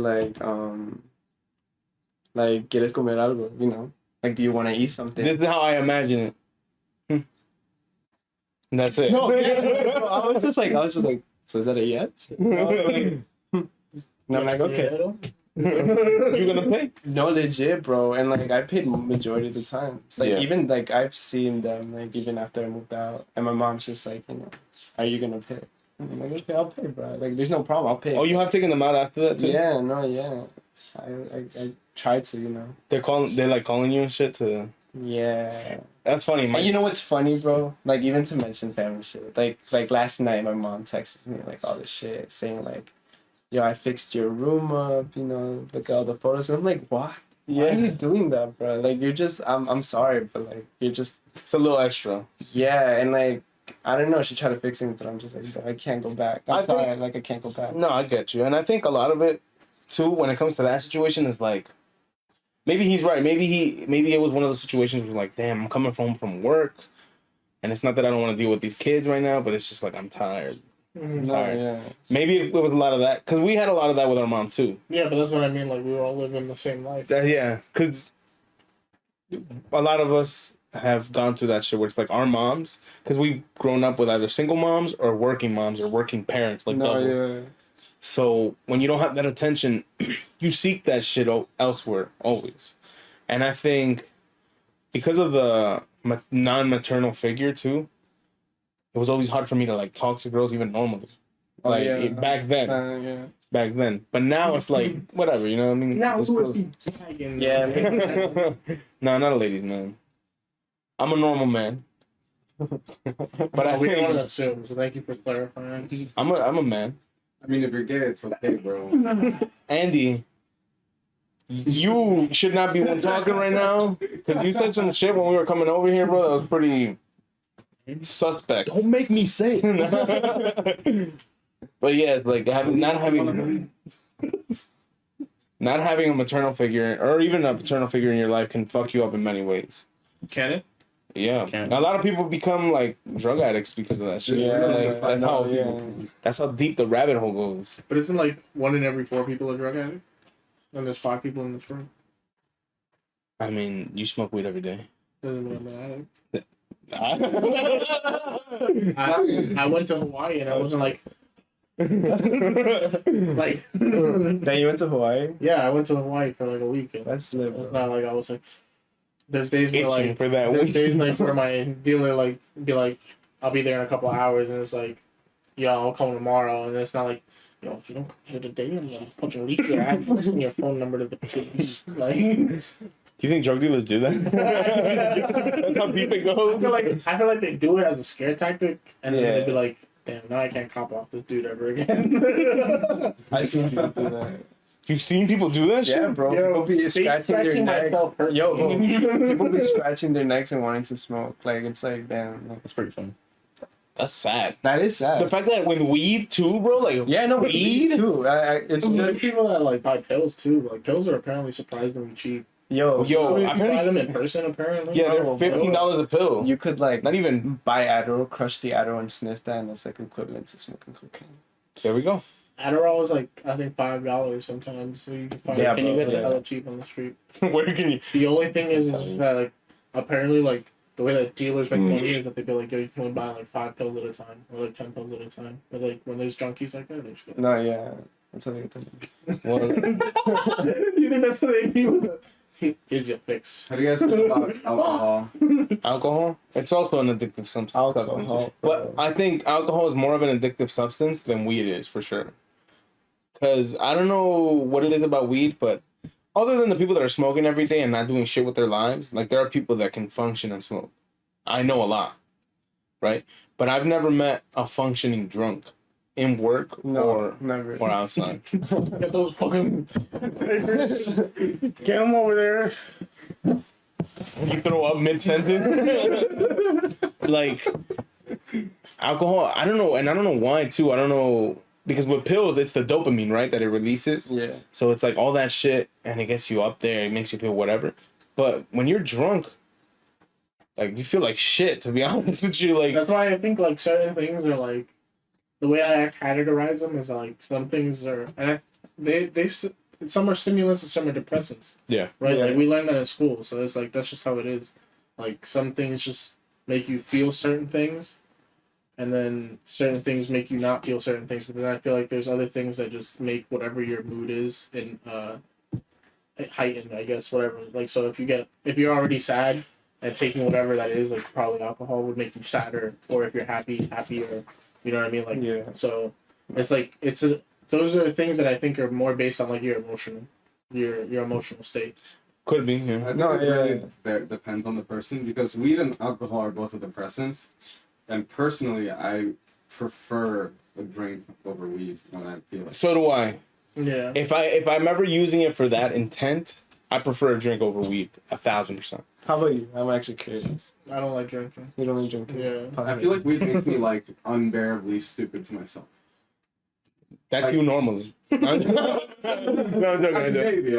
like quieres comer algo, you know? Like, do you want to eat something? This is how I imagine it. And that's it. No, yeah, bro, I was just like, so is that a yes? And I'm like, okay. You gonna pay? No, legit, bro. And like, I paid majority of the time. It's like, Yeah. even like, I've seen them, like, even after I moved out. And my mom's just like, you know, are you gonna pay? And I'm like, okay, I'll pay, bro. Like, there's no problem. I'll pay. Oh, you have taken them out after that too? Yeah, no, yeah. I tried to, you know. They're like calling you and shit to. Yeah. That's funny, man. And you know what's funny, bro? Like, even to mention family shit. Like last night, my mom texted me like all this shit, saying like, "Yo, I fixed your room up. You know, look at all the photos." And I'm like, "What? Why are you doing that, bro? Like, you're just. I'm sorry, but like, you're just. It's a little extra. Yeah, and like, I don't know. She tried to fix it, but I'm just like, bro, I can't go back. I'm sorry. Like, I can't go back. No, I get you, and I think a lot of it, too, when it comes to that situation, is like, maybe he's right. Maybe it was one of those situations where like, damn, I'm coming home from work, and it's not that I don't want to deal with these kids right now, but it's just like I'm tired. Mm-hmm. Tired. Yeah. Maybe it was a lot of that because we had a lot of that with our mom too. Yeah, but that's what I mean. Like we were all living the same life. Yeah, because a lot of us have gone through that shit where it's like our moms, because we've grown up with either single moms or working parents, like doubles. Yeah. So when you don't have that attention, you seek that shit elsewhere always. And I think because of the non-maternal figure too, it was always hard for me to like talk to girls even normally. Like back then. Yeah. Back then. But now it's like whatever, you know what I mean? Now This who goes- is the dragon? Yeah. No, not a ladies man. I'm a normal man. But I we don't want to think assume. So thank you for clarifying. I'm a man. I mean, if you're gay, it's okay, bro. Andy, you should not be one talking right now because you said some shit when we were coming over here, bro. That was pretty suspect. Don't make me say it. But yeah, it's like not having a maternal figure or even a paternal figure in your life can fuck you up in many ways. Can it? Yeah, Can. a lot of people become like drug addicts because of that shit. Yeah, Like, I know, that's how deep the rabbit hole goes. But isn't like 1 in every 4 people a drug addict? And there's 5 people in this room. I mean, you smoke weed every day. Doesn't mean I'm an addict. I went to Hawaii and I wasn't like Then you went to Hawaii? yeah, I went to Hawaii for like a week. And That's lit, it's bro. not like I was like. There's days where Itching like for that there's weed. days like where my dealer like be like I'll be there in a couple of hours and it's like yo I'll come tomorrow and it's not like yo if you don't come here today I'm gonna fucking leak your ass listen your phone number to the like. Do you think drug dealers do that? That's how deep it goes. I feel like they do it as a scare tactic and then Yeah. they'd be like damn now I can't cop off this dude ever again. I've seen people do that. You've seen people do that shit? Yeah, bro. Yo, People be face scratching their scratching neck. myself personally. Yo, people be scratching their necks and wanting to smoke. Like, it's like, damn. Like, That's pretty funny. That's sad. that is sad. The fact that with weed too, bro, like Yeah, no, weed too. It's There's just people that like buy pills too. Like pills are apparently surprisingly cheap. yo. Yo, So if I you heard- buy them in person, apparently. yeah, Oh, they're $15 a pill. You could like Not even. buy Adderall, crush the Adderall, and sniff that, and it's like equivalent to smoking cocaine. There we go. Adderall is like I think $5 sometimes. So you can find Yeah, it can you bro, get yeah. it hella cheap on the street. Where can you? The only thing is that like apparently like the way that dealers make money is that they be like yo you can only buy like 5 pills at a time or like 10 pills at a time. But like when there's junkies like that, they just go. No, yeah. That's how they get the Well, You think that's what they do with it? Here's your fix. How do you guys feel about alcohol? alcohol. It's also an addictive substance. Alcohol. But I think alcohol is more of an addictive substance than weed is for sure. Because I don't know what it is about weed, but other than the people that are smoking every day and not doing shit with their lives, like there are people that can function and smoke. I know a lot, right? But I've never met a functioning drunk in work No, never. or outside. Get those fucking papers. Get them over there. You throw up mid sentence. Like alcohol, I don't know, and I don't know why too. I don't know because with pills, it's the dopamine, right, that it releases. Yeah. So it's like all that shit, and it gets you up there. It makes you feel whatever. But when you're drunk, Like, you feel like shit, to be honest with you. Like, That's why I think like certain things are like the way I categorize them is like some things are some are stimulants and some are depressants. Yeah. Right. Yeah. Like we learned that in school, so it's like that's just how it is. Like some things just make you feel certain things, and then certain things make you not feel certain things. But then I feel like there's other things that just make whatever your mood is and heightened. I guess whatever. Like so, if you're already sad. And taking whatever that is, like probably alcohol would make you sadder, or if you're happier. You know what I mean? Like, Yeah. So it's like those are things that I think are more based on like your emotional state. could be, I yeah. think No, it yeah, really depends on the person because weed and alcohol are both a depressants, and personally, I prefer a drink over weed when I feel it. So do I. Yeah. If I'm ever using it for that intent, I prefer a drink over weed, 1,000%. How about you? I'm actually curious. I don't like drinking. You don't like drinking? Yeah. I feel like weed makes me like unbearably stupid to myself. That's Like- you normally. No, I'm joking, I'm joking. Maybe,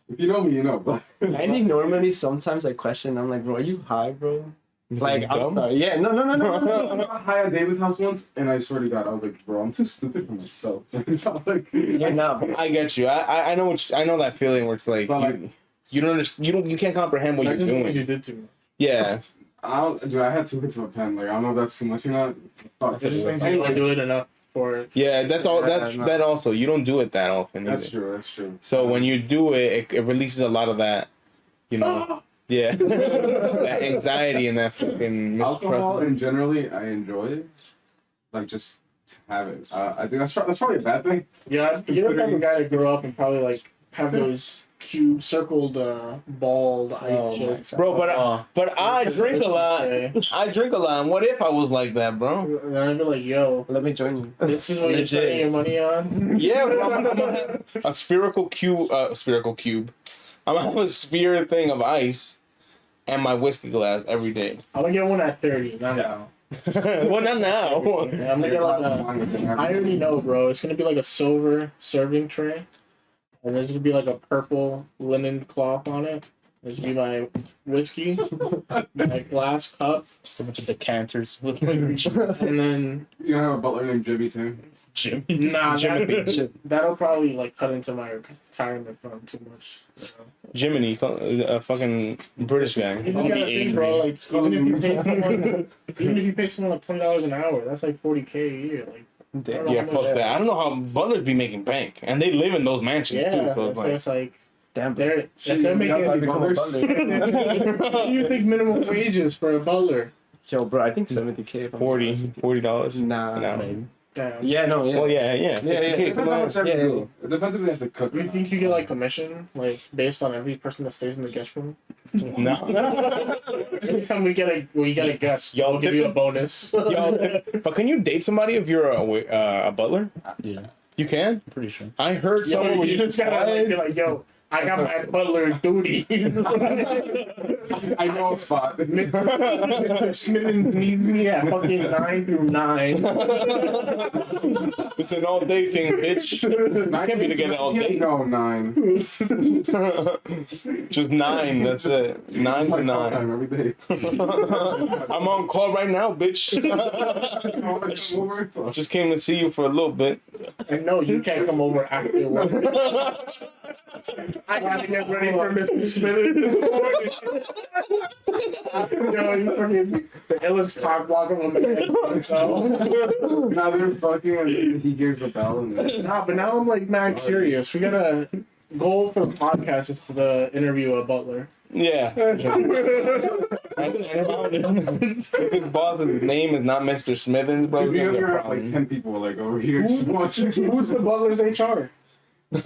if you know me, you know. But I think normally sometimes I question. I'm like, bro, are you high, bro? Like, I'm Dumb? sorry. Yeah, no. I got high at David's house once, and I swear to God, I was like, bro, I'm too stupid for myself. So I was like, Yeah, no. I get you. I know I know that feeling where it's like But, like, you don't understand. You can't comprehend what That's you're just what doing. you did to me. Yeah. Dude, I had 2 hits of a pen. Like, I don't know if that's too much or not. Fuck. I just think you don't do it enough for. Yeah, that's all. Yeah, That's no. that also. You don't do it that often. That's Either. true. That's true. So when you do it, it releases a lot of that. You know. Yeah. That anxiety and that fucking alcohol mispress- and generally, I enjoy it. Like just to have it. I think that's probably a bad thing. Yeah, you're the type of guy to grow up and probably like have those cube circled balled ice Oh my chits. God. Bro, but I drink a lot. Okay. I drink a lot. And what if I was like that, bro? And I'd be like, yo, Let me join you. this is what you're Legit. spending your money on? Yeah, bro. I'm gonna have a spherical cube. I'm gonna have a sphere thing of ice and my whiskey glass every day. I'm gonna get one at 30, not now. Well, not now. Yeah, I'm gonna get like I already know, bro. It's gonna be like a silver serving tray. And there's gonna be like a purple linen cloth on it. There's gonna be my whiskey, my glass cup, Just a bunch of decanters with and then You don't have a butler named Jimmy too? Jimmy. nah, Jimothy. that'll probably like cut into my retirement fund too much. You know? Jiminy, a fucking British guy. You Only gotta think, bro. Like even if you pay someone like $20 an hour, that's like $40K a year. Like Damn. Yeah, fuck that. I don't know how butlers be making bank, and they live in those mansions too. yeah, So it's so like, it's like Damn. they're if Shit, they're you making got, like, Become a butlers? butler. what do you think minimum wages for a butler? Yo, bro, I think 70K. if I'm honest with you. $40. Nah. No. Damn. Yeah, no, yeah. Well, yeah. Yeah, yeah. It depends how much they have to Yeah, do. It depends if they have to cook. or You not. think you get like commission, like based on every person that stays in the guest room? No. Every time we get a guest, Y'all I'll give you a tip bonus. But can you date somebody if you're a butler? Yeah, You can. I'm pretty sure. I heard Yo, someone. you just gotta like, be like, yo, I got my butler duty. I know a spot. Mr. Smithens needs me at fucking 9 through 9. It's an all day thing, bitch. I can't be together all day. No, 9. Just 9. That's it. 9 to Time 9. every day. I'm on call right now, bitch. Just came to see you for a little bit. And no, you can't come over after work. I gotta get ready for Mr. Smithens in the morning. Yo, you fucking the illest cock block of a man. So. Now they're fucking and he gives a bell and then Nah, but now I'm like mad curious. We gotta goal for the podcast is to interview a butler. Yeah. If his boss's name is not Mr. Smithens, bro, if it's you gonna be a ever have like problem. 10 people like over here just watching. Who's the butler's HR? It's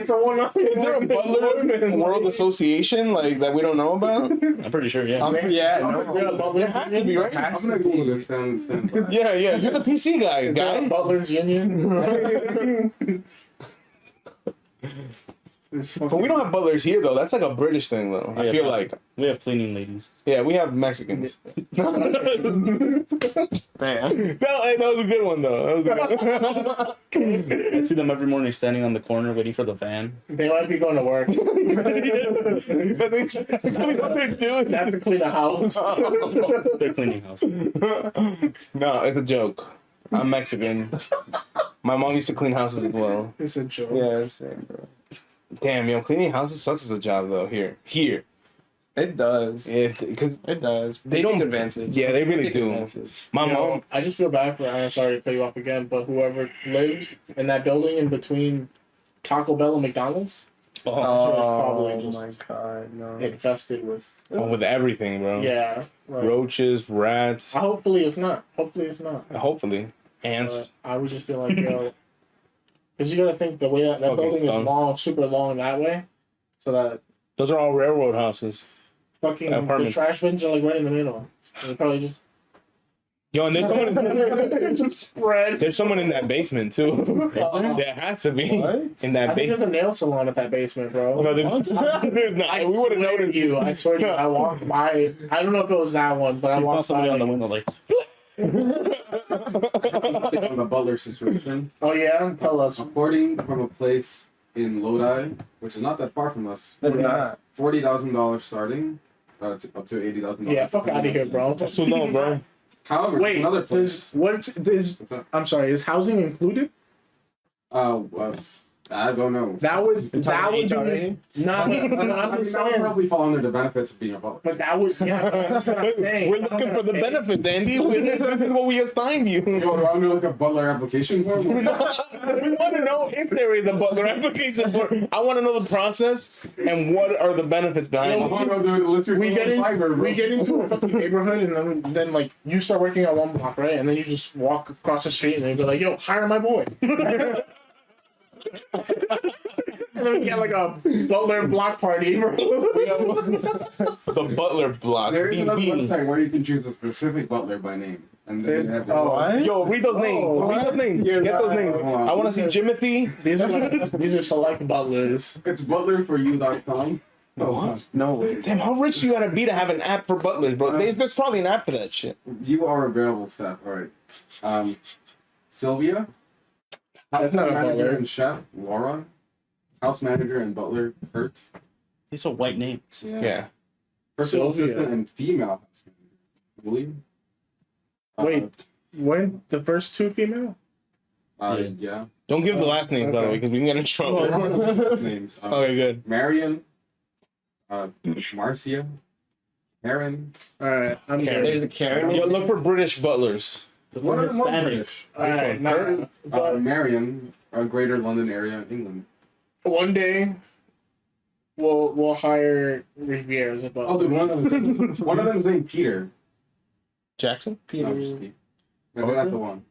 a one. Is there a Butler World Association like that we don't know about? I'm pretty sure. Yeah. Yeah, no. There has to be, right? I'm gonna Google this stand by. Yeah, yeah. You're the PC guy, Guy guy. Butler's Union. But we don't have butlers here though. That's like a British thing though. I feel like we have cleaning ladies. yeah, we have Mexicans. Damn. No, hey, that was a good one though. That was a good one. I see them every morning standing on the corner waiting for the van. They might be going to work. That's exactly what they're doing. They have to clean a house. They're cleaning house. No, it's a joke. I'm Mexican. My mom used to clean houses as well. It's a joke. Yeah, same, bro. Damn, yo, cleaning houses sucks as a job though. Here. It does. Yeah, because It does. They don't- take advantage. yeah, they really Take do. advantage. my You mom. know, I just feel bad for. I'm sorry to cut you off again, but whoever lives in that building in between Taco Bell and McDonald's, Oh, probably Oh just- my god, no. infested with. Oh, with everything, bro. Yeah. Like, Roaches, rats. hopefully it's not. Hopefully it's not. Hopefully, ants. But I would just be like, yo, because you gotta think the way that Fucking building skunks. is long, super long that way, so that Those are all railroad houses. fucking the Apartments. trash bins are like right in the middle. And they probably just Yo, and there's someone. just spread. There's someone in that basement too. There has to be What? in I that think there's basement. a nail salon at that basement, bro. No, there's not. I We would have swear to noticed. you. I swear to you. I walked by. I don't know if it was that one, but I There's not walked somebody by. on the Like, window like, On the Butler situation, oh yeah, tell us. according from a place in Lodi, which is not that far from us, It's not. $40,000 starting, up to $80,000. Yeah, fuck out of here, bro. That's too low, bro. However, Wait, another place. what's this? What's up? I'm sorry. Is housing included? I don't know. That would You're that talking would HRA? be no. I I'm mean, just that would saying. probably fall under the benefits of being a butler. But that would yeah. That's what I'm saying. We're looking for the benefits, Andy. This is what we assigned you. You want to like a butler application form? We want to know if there is a butler application for. I want to know the process and what are the benefits behind I it. want to do it. Let's We get into a fucking neighborhood and then like you start working on one block, right? And then you just walk across the street and then you be like, yo, hire my boy. And then we get like a butler block party, bro. The butler block. There is another BB. website where you can choose a specific butler by name, and then they have Oh, What? Yo, read those names. Read those names. You're Get those right. names. I want to see Jimothy. These are select butlers. It's butlerforyou.com. What? No way. Damn, how rich do you gotta be to have an app for butlers, bro? There's probably an app for that shit. You are available staff. All right. Sylvia. That's not a manager butler. and chef Laura. House manager and butler Kurt. these are white names. Yeah. Personal Sylvia. assistant and female house manager. Willie. Wait. When the first two female? Yeah. Don't give the last names, by the way, because we can get in trouble. Names. Okay, good. Marion. Marcia. Karen. All right, I'm Karen. good. There's a Karen. Yo, look for British butlers. One of them was Hispanic. British. All right, nah, but Marion, Greater London area, England. one day we'll hire Riviera as a butler. Oh, dude, one of them's named Peter. Jackson? No, just Pete. I think that's the one.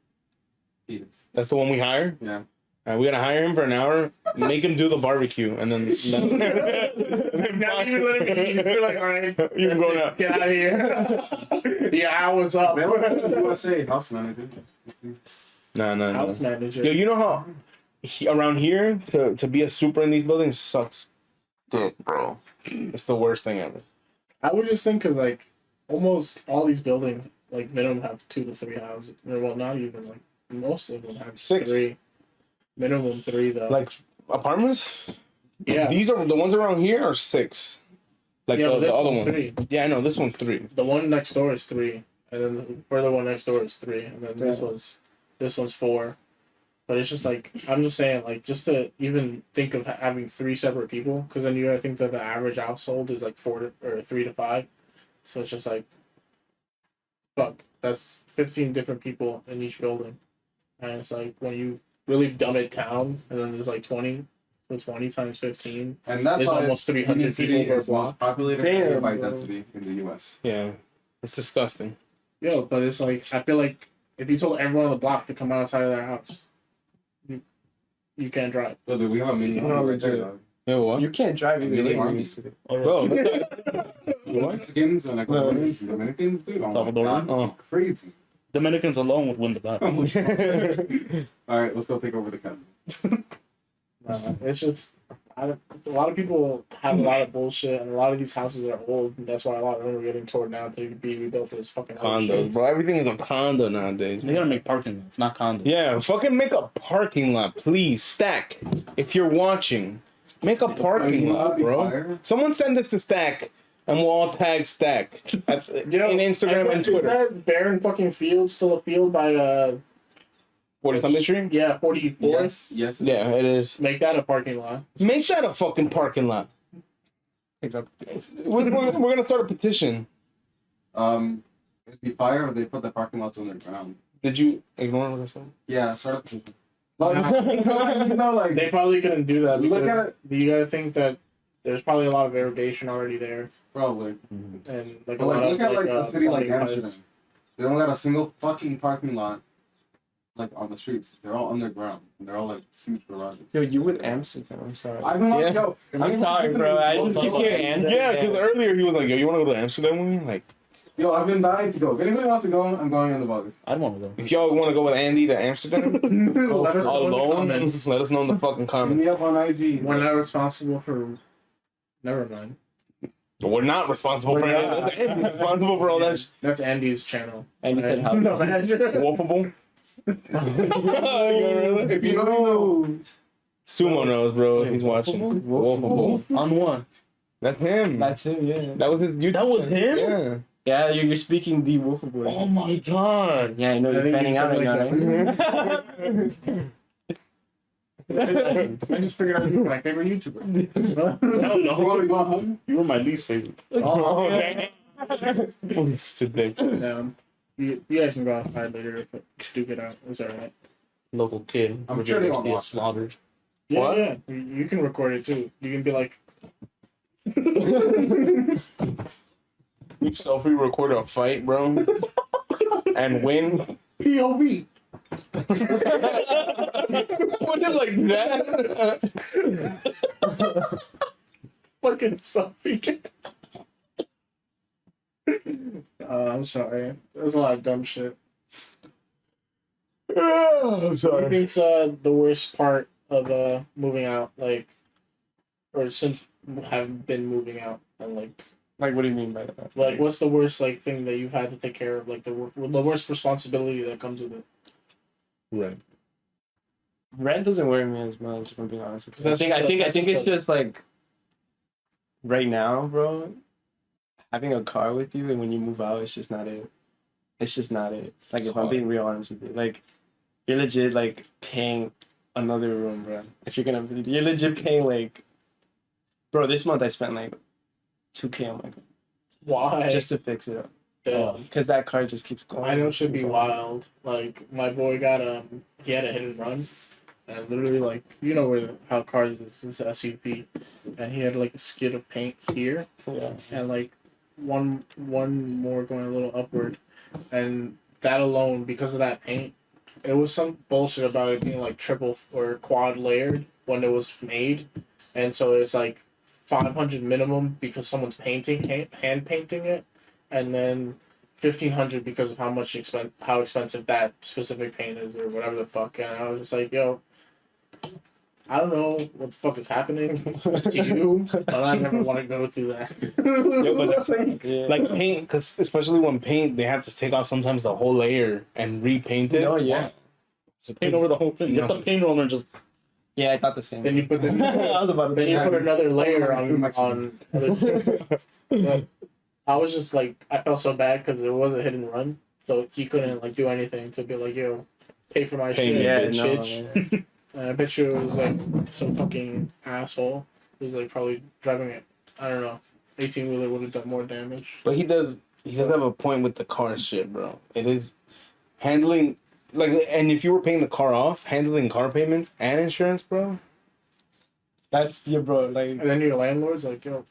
Peter. That's the one we hire? Yeah. We gotta hire him for an hour, make him do the barbecue, and then. Not even letting me eat. You're like, all right, You can go now. get out of here. Yeah, I was up. USA house manager. No. House manager. Yo, you know how around here to be a super in these buildings sucks. Dick, bro. It's the worst thing ever. I would just think because like almost all these buildings like minimum have 2 to 3 houses. Or, well, not even like most of them have 6. 3. Minimum 3 though. Like apartments? yeah. These are the ones around here are 6. Like Yeah, this the other one's ones. 3. Yeah, I know this one's 3. The one next door is 3, and then the further one next door is 3, and then this one's 4. But it's just like I'm just saying, like just to even think of having 3 separate people, because then you gotta think that the average household is like 3 to 5, so it's just like, fuck, that's 15 different people in each building, and it's like when you really dumb it down, and then there's like 20, so 20 times 15 And that's is why almost 300 Union City people per is the block. most populated Damn, area by bro. density in the U.S. Yeah. It's disgusting. Yo, but it's like I feel like if you told everyone on the block to come outside of their house, you can't drive. So dude, we have a mini No, right legit. there, dog. Yeah, what? You can't drive either Really? way in Union City. Bro, Mexicans and Ecuadorians and Dominicans, dude. Oh my Salvadorian? God, Oh. crazy. Dominicans alone would win the battle. All right, let's go take over the country. It's just of people have a lot of bullshit, and a lot of these houses are old. And that's why a lot of them are getting torn down to be rebuilt as fucking Condos, bro. Everything is a condo nowadays. They gotta make parking lots, not condos. Yeah, fucking make a parking lot, please. Stack, if you're watching, make a parking lot, bro. Someone send this to Stack, and we'll all tag Stack in Instagram and Twitter. Is that barren fucking field still a field by 40th Street? Yeah, 44. Yes. Yeah, it is. Make that a parking lot. Make that a fucking parking lot. Exactly. We're gonna start a petition. It'd be fire if they put the parking lots on the ground. Did you ignore what I said? Yeah, start a petition. But, like They probably couldn't do that Look because at it. you gotta think that there's probably a lot of irrigation already there, probably. and like a But lot look of at like a city like plumbing Amsterdam. pipes. They don't got a single fucking parking lot like on the streets. They're all underground. And they're all like huge garages. Yo, you with Amsterdam? I'm sorry. I've been like, Yeah. yo, I'm sorry, bro. I just keep hearing Amsterdam. Yeah, because earlier he was like, "Yo, you want to go to Amsterdam with me?" Like, yo, I've been dying to go. If anybody wants to go, I'm going on the bugger. I'd want to go. if y'all want to go with Andy to Amsterdam Let us know in the alone, comments. let us know in the fucking Hit comments. me up on IG. We're not responsible for. Never mind. We're not responsible for anything. That's Andy's responsible for all that. That's Andy's channel. And you said how? No, man. Wolfable. If you know, Sumo knows, bro. If he's watching. Wolfable. On what? That's him. That's him, yeah. That was his YouTube. That was him? Yeah. Yeah, you're speaking the Wolf of Oh my god. Yeah, I know I you're think fanning you out right said now, right? I just figured out you're my favorite YouTuber. Hell no. go home. You were my least favorite. Oh, okay. Today. You guys can go outside later if it's stupid out. It's alright. Local kid. I'm sure they won't get watch slaughtered. Yeah, What? yeah. You can record it too. You can be like, We selfie recorded a fight, bro, and win. POV. Put it like that. Fucking selfie. I'm sorry. There's a lot of dumb shit. I'm What sorry. do you think's the worst part of moving out, like, or since have been moving out, and Like, what do you mean by that? like what's the worst like thing that you've had to take care of, like the worst responsibility that comes with it? Right. Rent doesn't worry me as much, if I'm being honest. Because I That's think just it's just like right now, bro. Having a car with you, and when you move out, it's just not it. It's just not it. Like, if I'm being real honest with you, like, you're legit like paying another room, bro. If you're you're legit paying like, bro. This month I spent like $2K on my car Why? just to fix it up. Yeah. Because that car just keeps going. I know it should be wild. Like my boy got he had a hit and run, and literally like you know how cars is, it's a SUV, and he had like a skid of paint here, Yeah. and like one more going a little upward, and that alone because of that paint, it was some bullshit about it being like triple or quad layered when it was made, and so it's like 500 minimum because someone's hand painting it, and then 1,500 because of how expensive that specific paint is or whatever the fuck. And I was just like, yo, I don't know what the fuck is happening to you, but I never want to go through that. Yeah, but that's Yeah. like paint, because especially when paint, they have to take off sometimes the whole layer and repaint it. No, yeah. Just paint over the whole thing. Get the paint roller and just. Yeah, I thought the same. Then you put I was about to then you say put another layer on Mexican. other things. But I was just like, I felt so bad because it was a hit and run, so he couldn't like do anything to be like, yo, pay for my Pay shit, me, yeah, bitch. no, And I bet you it was like some fucking asshole who's like probably driving it. I don't know. 18-wheeler would have done more damage. But he does have a point with the car shit, bro. It is handling, like, and if you were paying the car off, handling car payments and insurance, bro. That's yeah, bro. Like, And then your landlord's like, yo,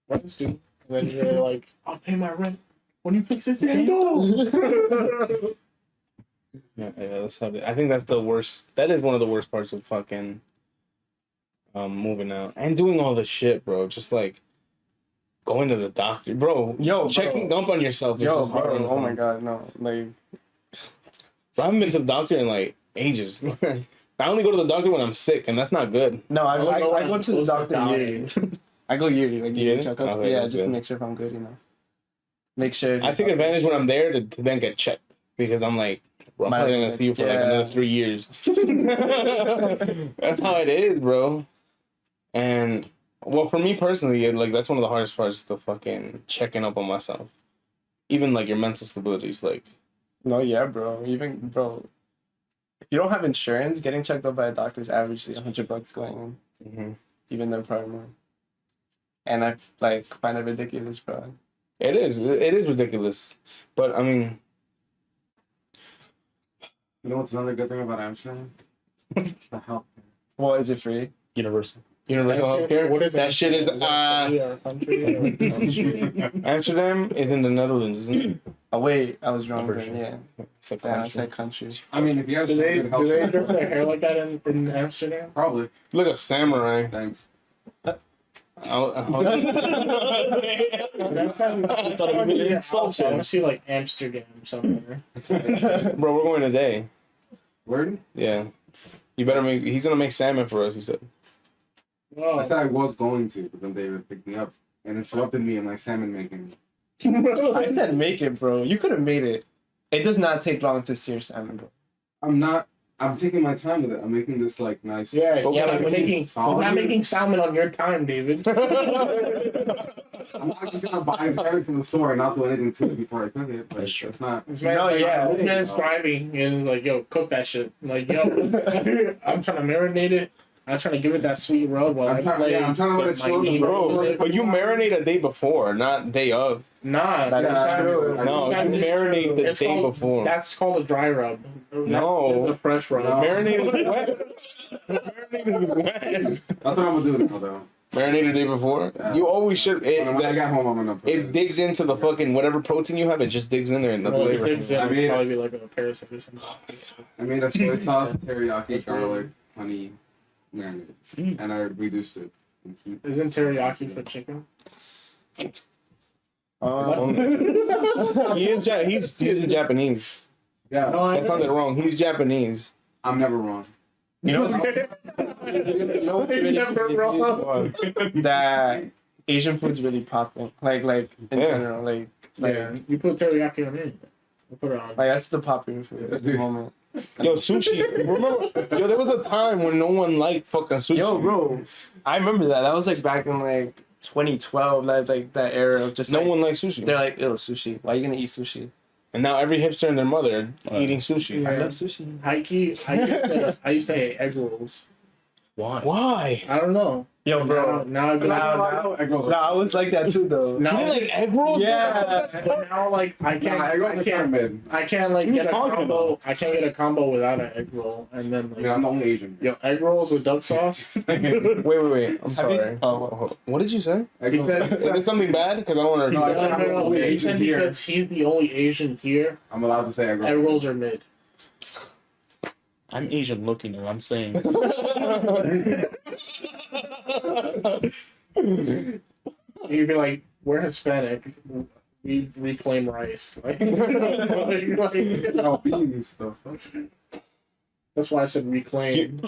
rent's due. And then you're like, I'll pay my rent when you fix this damn door. Yeah, that's how I think that's the worst. That is one of the worst parts of fucking moving out and doing all the shit, bro. Just like going to the doctor, bro. Yo, checking up on yourself. Is yo, just hard bro. on Oh my some. god, no. Like, I haven't been to the doctor in like ages. I only go to the doctor when I'm sick, and that's not good. No, I don't know when go I'm to the supposed to doctor die. yearly. I go yearly, like Yearly? yearly checkup. Okay, Yeah, that's just to good. make sure if I'm good, you know. Make sure. I take advantage when I'm there to then get checked because I'm like, bro, I'm Might probably as well gonna see you for like yeah. another 3 years. That's how it is, bro. And well, for me personally, like that's one of the hardest parts, the fucking checking up on myself. Even like your mental stability is like, No, yeah, bro. Even bro, if you don't have insurance, getting checked out by a doctor is averagely $100 going in. Even though probably more. And I like find it ridiculous, bro. it is ridiculous. But I mean, You know what's another good thing about Amsterdam? The health. Well, is it free? Universal. universal healthcare. What is that shit? Is our country or Amsterdam is in the Netherlands, isn't it? Oh wait, I was wrong. For Then sure. yeah, It's a yeah, I country. said country. I mean, if you have do they good health, do they dress their hair like that in Amsterdam? probably. Look a samurai. Thanks. That's how really I insulting. want to see like Amsterdam somewhere. Bro, we're going today. Word? Yeah. You better make. He's gonna make salmon for us. He said. I Oh. said I was going to, but then David picked me up and interrupted me in my salmon making. I said make it, bro. You could have made it. It does not take long to sear salmon, bro. I'm taking my time with it. I'm making this like nice. Yeah, Okay. yeah, like we're not making salmon on your time, David. I'm not just gonna buy salmon from the store and not do anything to it before I cook it. But That's true. it's not. This man's No, like, yeah. this man's driving and like, yo, cook that shit. I'm like, yo, I'm trying to marinate it. I'm trying to give it that sweet rub while I'm I play. trying to let it get my slow meat bro. ready. But you marinate a day before, not day of. Nah, That is that's true. No, you marinate the It's day called- before. That's called a dry rub. No. That's the fresh rub. No. Marinate is wet. Marinate is wet. That's what I'm gonna do now, though. Marinate the day before. Yeah. You always should. When I get home, I'm gonna. Put It digs into the fucking whatever protein you have. It just digs in there and the Well, flavor. it digs in, I it'd mean- probably be like a parasite or something. I made a soy sauce, teriyaki, garlic, honey, marinade, Mm. and I reduced it. And keep- Isn't teriyaki for chicken? He is he's Japanese. Yeah, No, I That's not that wrong. He's Japanese. I'm never wrong. You know, Never wrong. that Asian food's really popping. Like in Yeah. general, like Yeah, you put teriyaki on it. You put it on. like that's the popular food at the moment. Yo, sushi. Remember? Yo, there was a time when no one liked fucking sushi. Yo, bro, I remember that. That was like back in like 2012. That era of just no like, one liked sushi. They're like, ew, sushi. Why are you gonna eat sushi? And now every hipster and their mother are eating sushi. I Yeah. love sushi. I used to hate egg rolls. Why? Why? I don't know. Yo, bro. Now I've been No, I was like that too, though. You now, didn't like egg rolls? Yeah. but now like I can't I can't like What are get you a talking combo. about? I can't get a combo without an egg roll, and then I mean, I'm the only Asian. yo, egg rolls with duck sauce. Wait. I'm Have you- sorry. oh, What did you say? Egg He rolls- said- Is it something bad? Because I want to. No, No. He said Here. because he's the only Asian here, I'm allowed to say egg rolls. egg rolls are mid. I'm Asian looking and I'm saying You'd be like, we're Hispanic. We reclaim rice. Like, No beans stuff. that's why I said reclaim.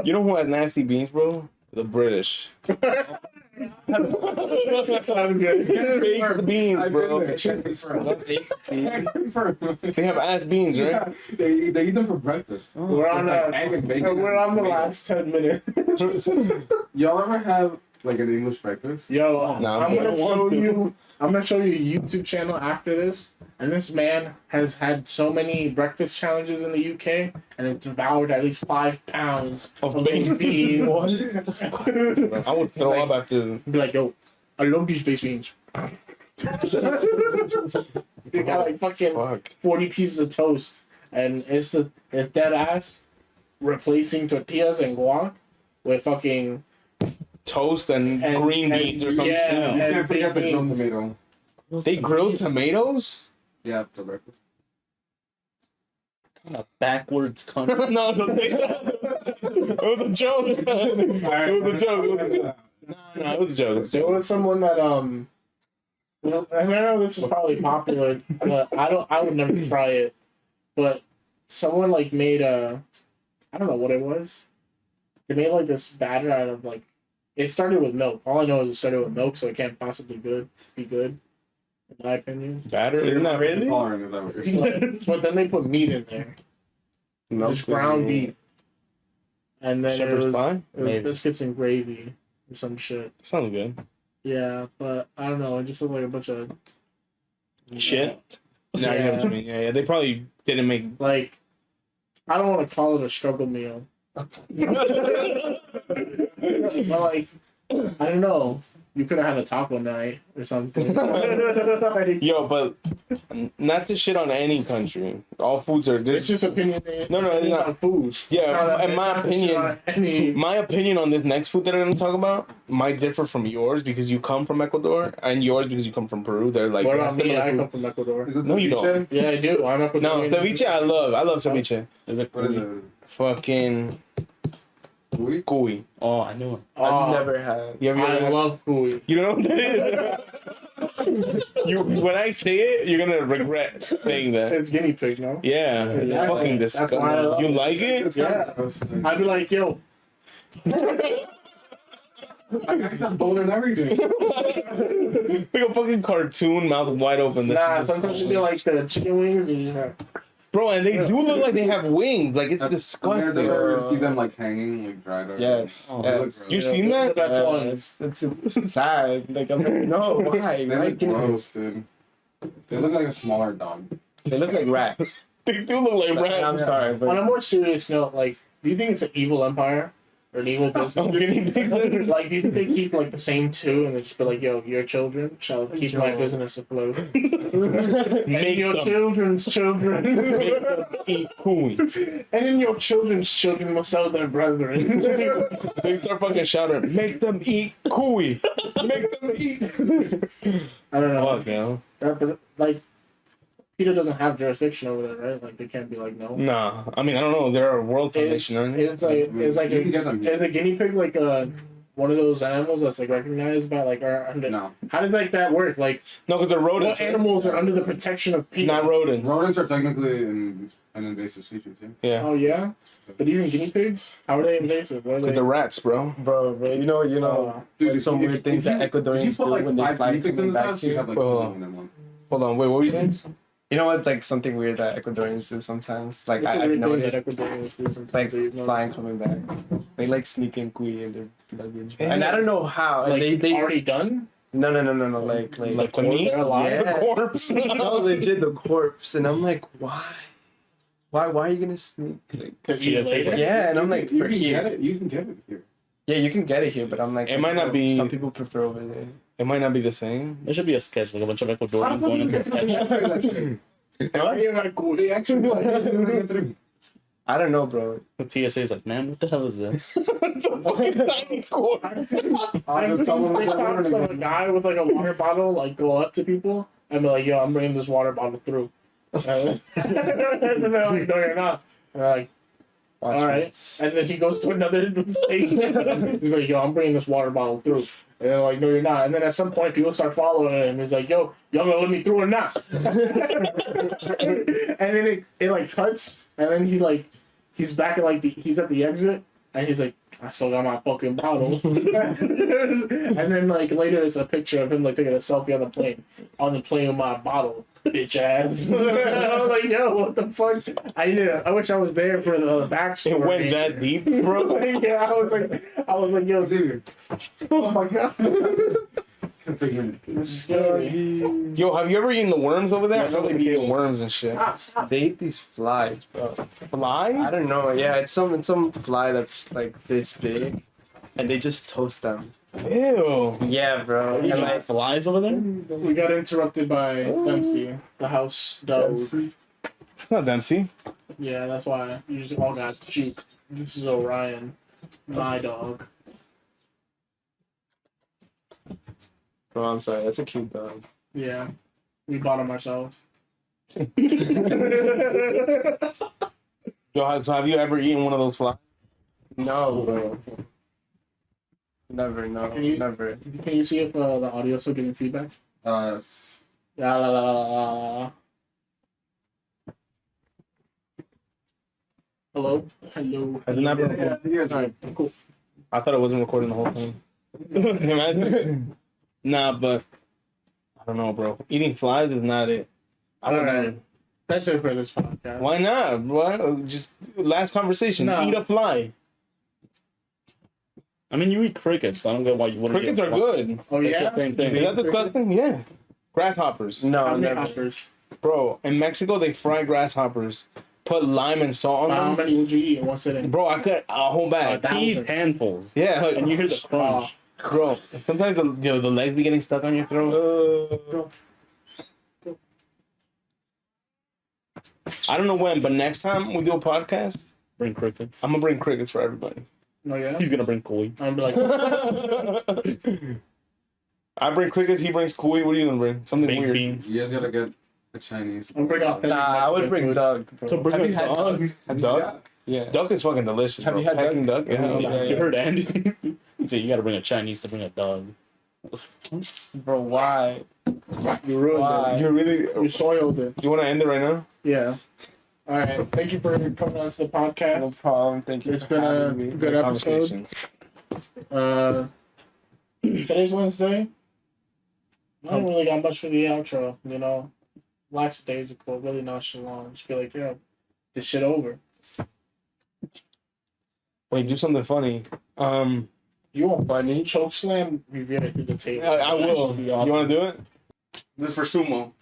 You know who has nasty beans, bro? The British. I'm good. Baked beans, I've bro. been there. They have ass beans, right? Yeah, they eat them for breakfast. We're on Like egg and bacon we're on the and last 10 minutes. Y'all ever have like an English breakfast? Yo, No, I'm I gonna don't show want to. you. I'm gonna show you a YouTube channel after this, and this man has had so many breakfast challenges in the UK, and has devoured at least 5 pounds Of of baked baked beans. I would throw up after. Be like, yo, I love these baked beans. They got like fucking Fuck. 40 pieces of toast, and it's dead ass replacing tortillas and guac with fucking Toast and green beans or something. yeah, You and can't forget the baked grilled beans. tomato. They grill tomatoes? Yeah, for breakfast. kind of backwards country. No, it was a joke. It was a joke. No, it was a joke. There was someone that well, and I know this is probably popular, but I would never try it. But someone like made a I don't know what it was. They made like this batter out of like. It started with milk. All I know is it started with milk, so it can't possibly be good, in my opinion. Batter? Isn't that really? Tolerant, is that what you're saying? But then they put meat in there, just ground beef, and then Shepherd's pie? it was biscuits and gravy or some shit. Sounds good. Yeah, but I don't know. It just looked like a bunch of Shit. Yeah, I know what you mean. Yeah, they probably didn't make. Like, I don't want to call it a struggle meal. But like, I don't know. You could have had a taco night or something. Like, Yo, but not to shit on any country. All foods are. it's just opinionated. No, it's not. On food. Yeah, in my Not to shit on opinion, my opinion on this next food that I'm gonna talk about might differ from yours because you come from Ecuador, and yours because you come from Peru. They're like. What about me? similar I food. come from Ecuador. Is it No, you ceviche? don't. Yeah, I do. I'm Ecuadorian. No, ceviche I love ceviche. Is it What is cuy? it? Fucking Cuy? cuy. Oh, I knew it. I've never had. You ever I had- love cuy. You don't know what that is? You when I say it, you're gonna regret saying that. It's guinea pig, no? Yeah, it's Exactly. fucking That's disgusting. why I love You it. like it? It's Yeah. kind of gross. I'd be like, yo. I got some bone and everything. Like a fucking cartoon, mouth wide open. Nah, sometimes it'd be like the chicken wings and you know. Bro, and they do look like they have wings. Like it's Have disgusting. you ever see them like hanging, like dried up? Yes. Oh, yes. they look gross. You seen that? The best ones. It's sad. Like I'm like, no, why? They Why look can gross, dude. They look like a smaller dog. they look like rats? They do look like I'm rats. sorry, On but a more serious note, like, do you think it's an evil empire or an evil business? Oh, guinea pigs. Like, do you think they keep like the same two and they just be like, "Yo, your children shall keep my Yo. business afloat, Make and your them children's children, eat cuy. and then your children's children will sell their brethren." They start fucking shouting, make them eat cuy. Make them eat. I don't know. Fuck, yo. But like, PETA doesn't have jurisdiction over that, right? Like, they can't be like, no. Nah, I mean, I don't know. They're a world It's, foundation, aren't they? it's like You can get them here. is a guinea pig like one of those animals that's like recognized by like our under. No. How does like that work? Like, No, because they're rodents. what animals are under the protection of PETA? Not rodents. Rodents are technically an invasive species, yeah. Yeah. Oh yeah, but even guinea pigs, how are they invasive? What are Because they? they're rats, bro. bro, you know, Dude, there's some weird things that Ecuadorians do when they fly in coming this back house, you here. have like Well, 2 million in one. Hold on, wait, what were you saying? You know what? Like something weird that Ecuadorians do sometimes. Like What's the I've weird thing noticed, that Ecuadorians do sometimes like that you've noticed? flying coming back. They like sneak in cuy in their luggage, Yeah. and I don't know how. Like, And they already done? no, like Like the meat? alive? The corpse? no, legit the corpse, and I'm like, why? Why are you gonna sneak? Like, To eat TSA. later? yeah, and I'm like, You for can here. get it. You can get it here. Yeah, you can get it here, but I'm like, It might not be- Some people prefer over there. It might not be the same. There should be a sketch, like a bunch of Ecuadorians going into a sketch. Why you got cool? They actually I don't know, bro. The TSA is like, man, what the hell is this? It's a fucking tiny corpse. I've seen TikToks of a guy with like a water bottle like go up to people and be like, "Yo, I'm bringing this water bottle through," and then they're like, "No, you're not." And they're like, "All right," and then he goes to another station. He's like, "Yo, I'm bringing this water bottle through." And they're like, "No, you're not." And then at some point, people start following him. He's like, "Yo, y'all gonna let me through or not?" And then it like cuts, and then he's back at like he's at the exit, and he's like, "I still got my fucking bottle." And then like later, it's a picture of him like taking a selfie on the plane with my bottle, bitch ass. I was like, "Yo, what the fuck?" I wish I was there for the backstory. It went that deep, bro. Yeah, I was like, "Yo, Xavier. oh my god." It was scary. Yo, have you ever eaten the worms over there? I know they be eating worms and shit. Stop. They eat these flies, bro. I Flies? don't know. Yeah, it's some fly that's like this big, and they just toast them. Ew. Yeah, bro. You And got like, flies over there? We got interrupted by Dempsey, the house dog. It's not Dempsey. Yeah, that's why you just all got juked. This is Orion, my dog. bro, I'm sorry. That's a cute dog. Yeah, we bought him ourselves. Yo, so have you ever eaten one of those flies? No, bro. Never, no, Can you- never. Can you see if the audio still giving feedback? Uh, La la la la la. Hello? Hello. Has it not been recording? Yeah. Alright, cool. I thought it wasn't recording the whole time. Imagine. Nah, but I don't know, bro. Eating flies is not it. I don't Alright. know. That's it for this podcast. Why not? What? Just last conversation. No. Eat a fly. I mean, you eat crickets. I don't get why you wouldn't. Crickets eat are a fly. good. Oh, It's yeah? the same thing. Is that disgusting? Yeah. Grasshoppers. No, How many never. hoppers? Bro, in Mexico, they fry grasshoppers. Put lime and salt How on them. many would you eat in one sitting? Bro, I cut a whole bag. Oh, He eats handfuls. Yeah. And you hear the crunch. Bro, sometimes the legs be getting stuck on your throat. Go. I don't know when, but next time we do a podcast, Bring crickets. I'm gonna bring crickets for everybody. No, yeah? He's gonna bring koi. I'm gonna be like, I bring crickets, he brings koi. What are you gonna bring? Something Baked weird. beans. You guys gotta get a Chinese. I'm bring out. Nah, I would bring Doug. Bro. So bring Have a you had dog. A duck? Yeah. Duck is fucking delicious. Have bro. you had Pecking duck? Yeah. Yeah. You heard Andy? He said you gotta bring a Chinese to bring a dog. Bro, why? You ruined Why? it. You really? You soiled it. You want to end it right now? Yeah. All right. Thank you for coming on to the No podcast. problem. Thank you. It's for been a having me. good episode. Today's Wednesday. I don't really got much for the outro, you know. Lackadaisical, really nonchalant. Just be like, yo, this shit over. Wait, do something funny. You want funny? Choke slam Riviera through the table. I will. That'd be You awesome. want to do it? This is for sumo.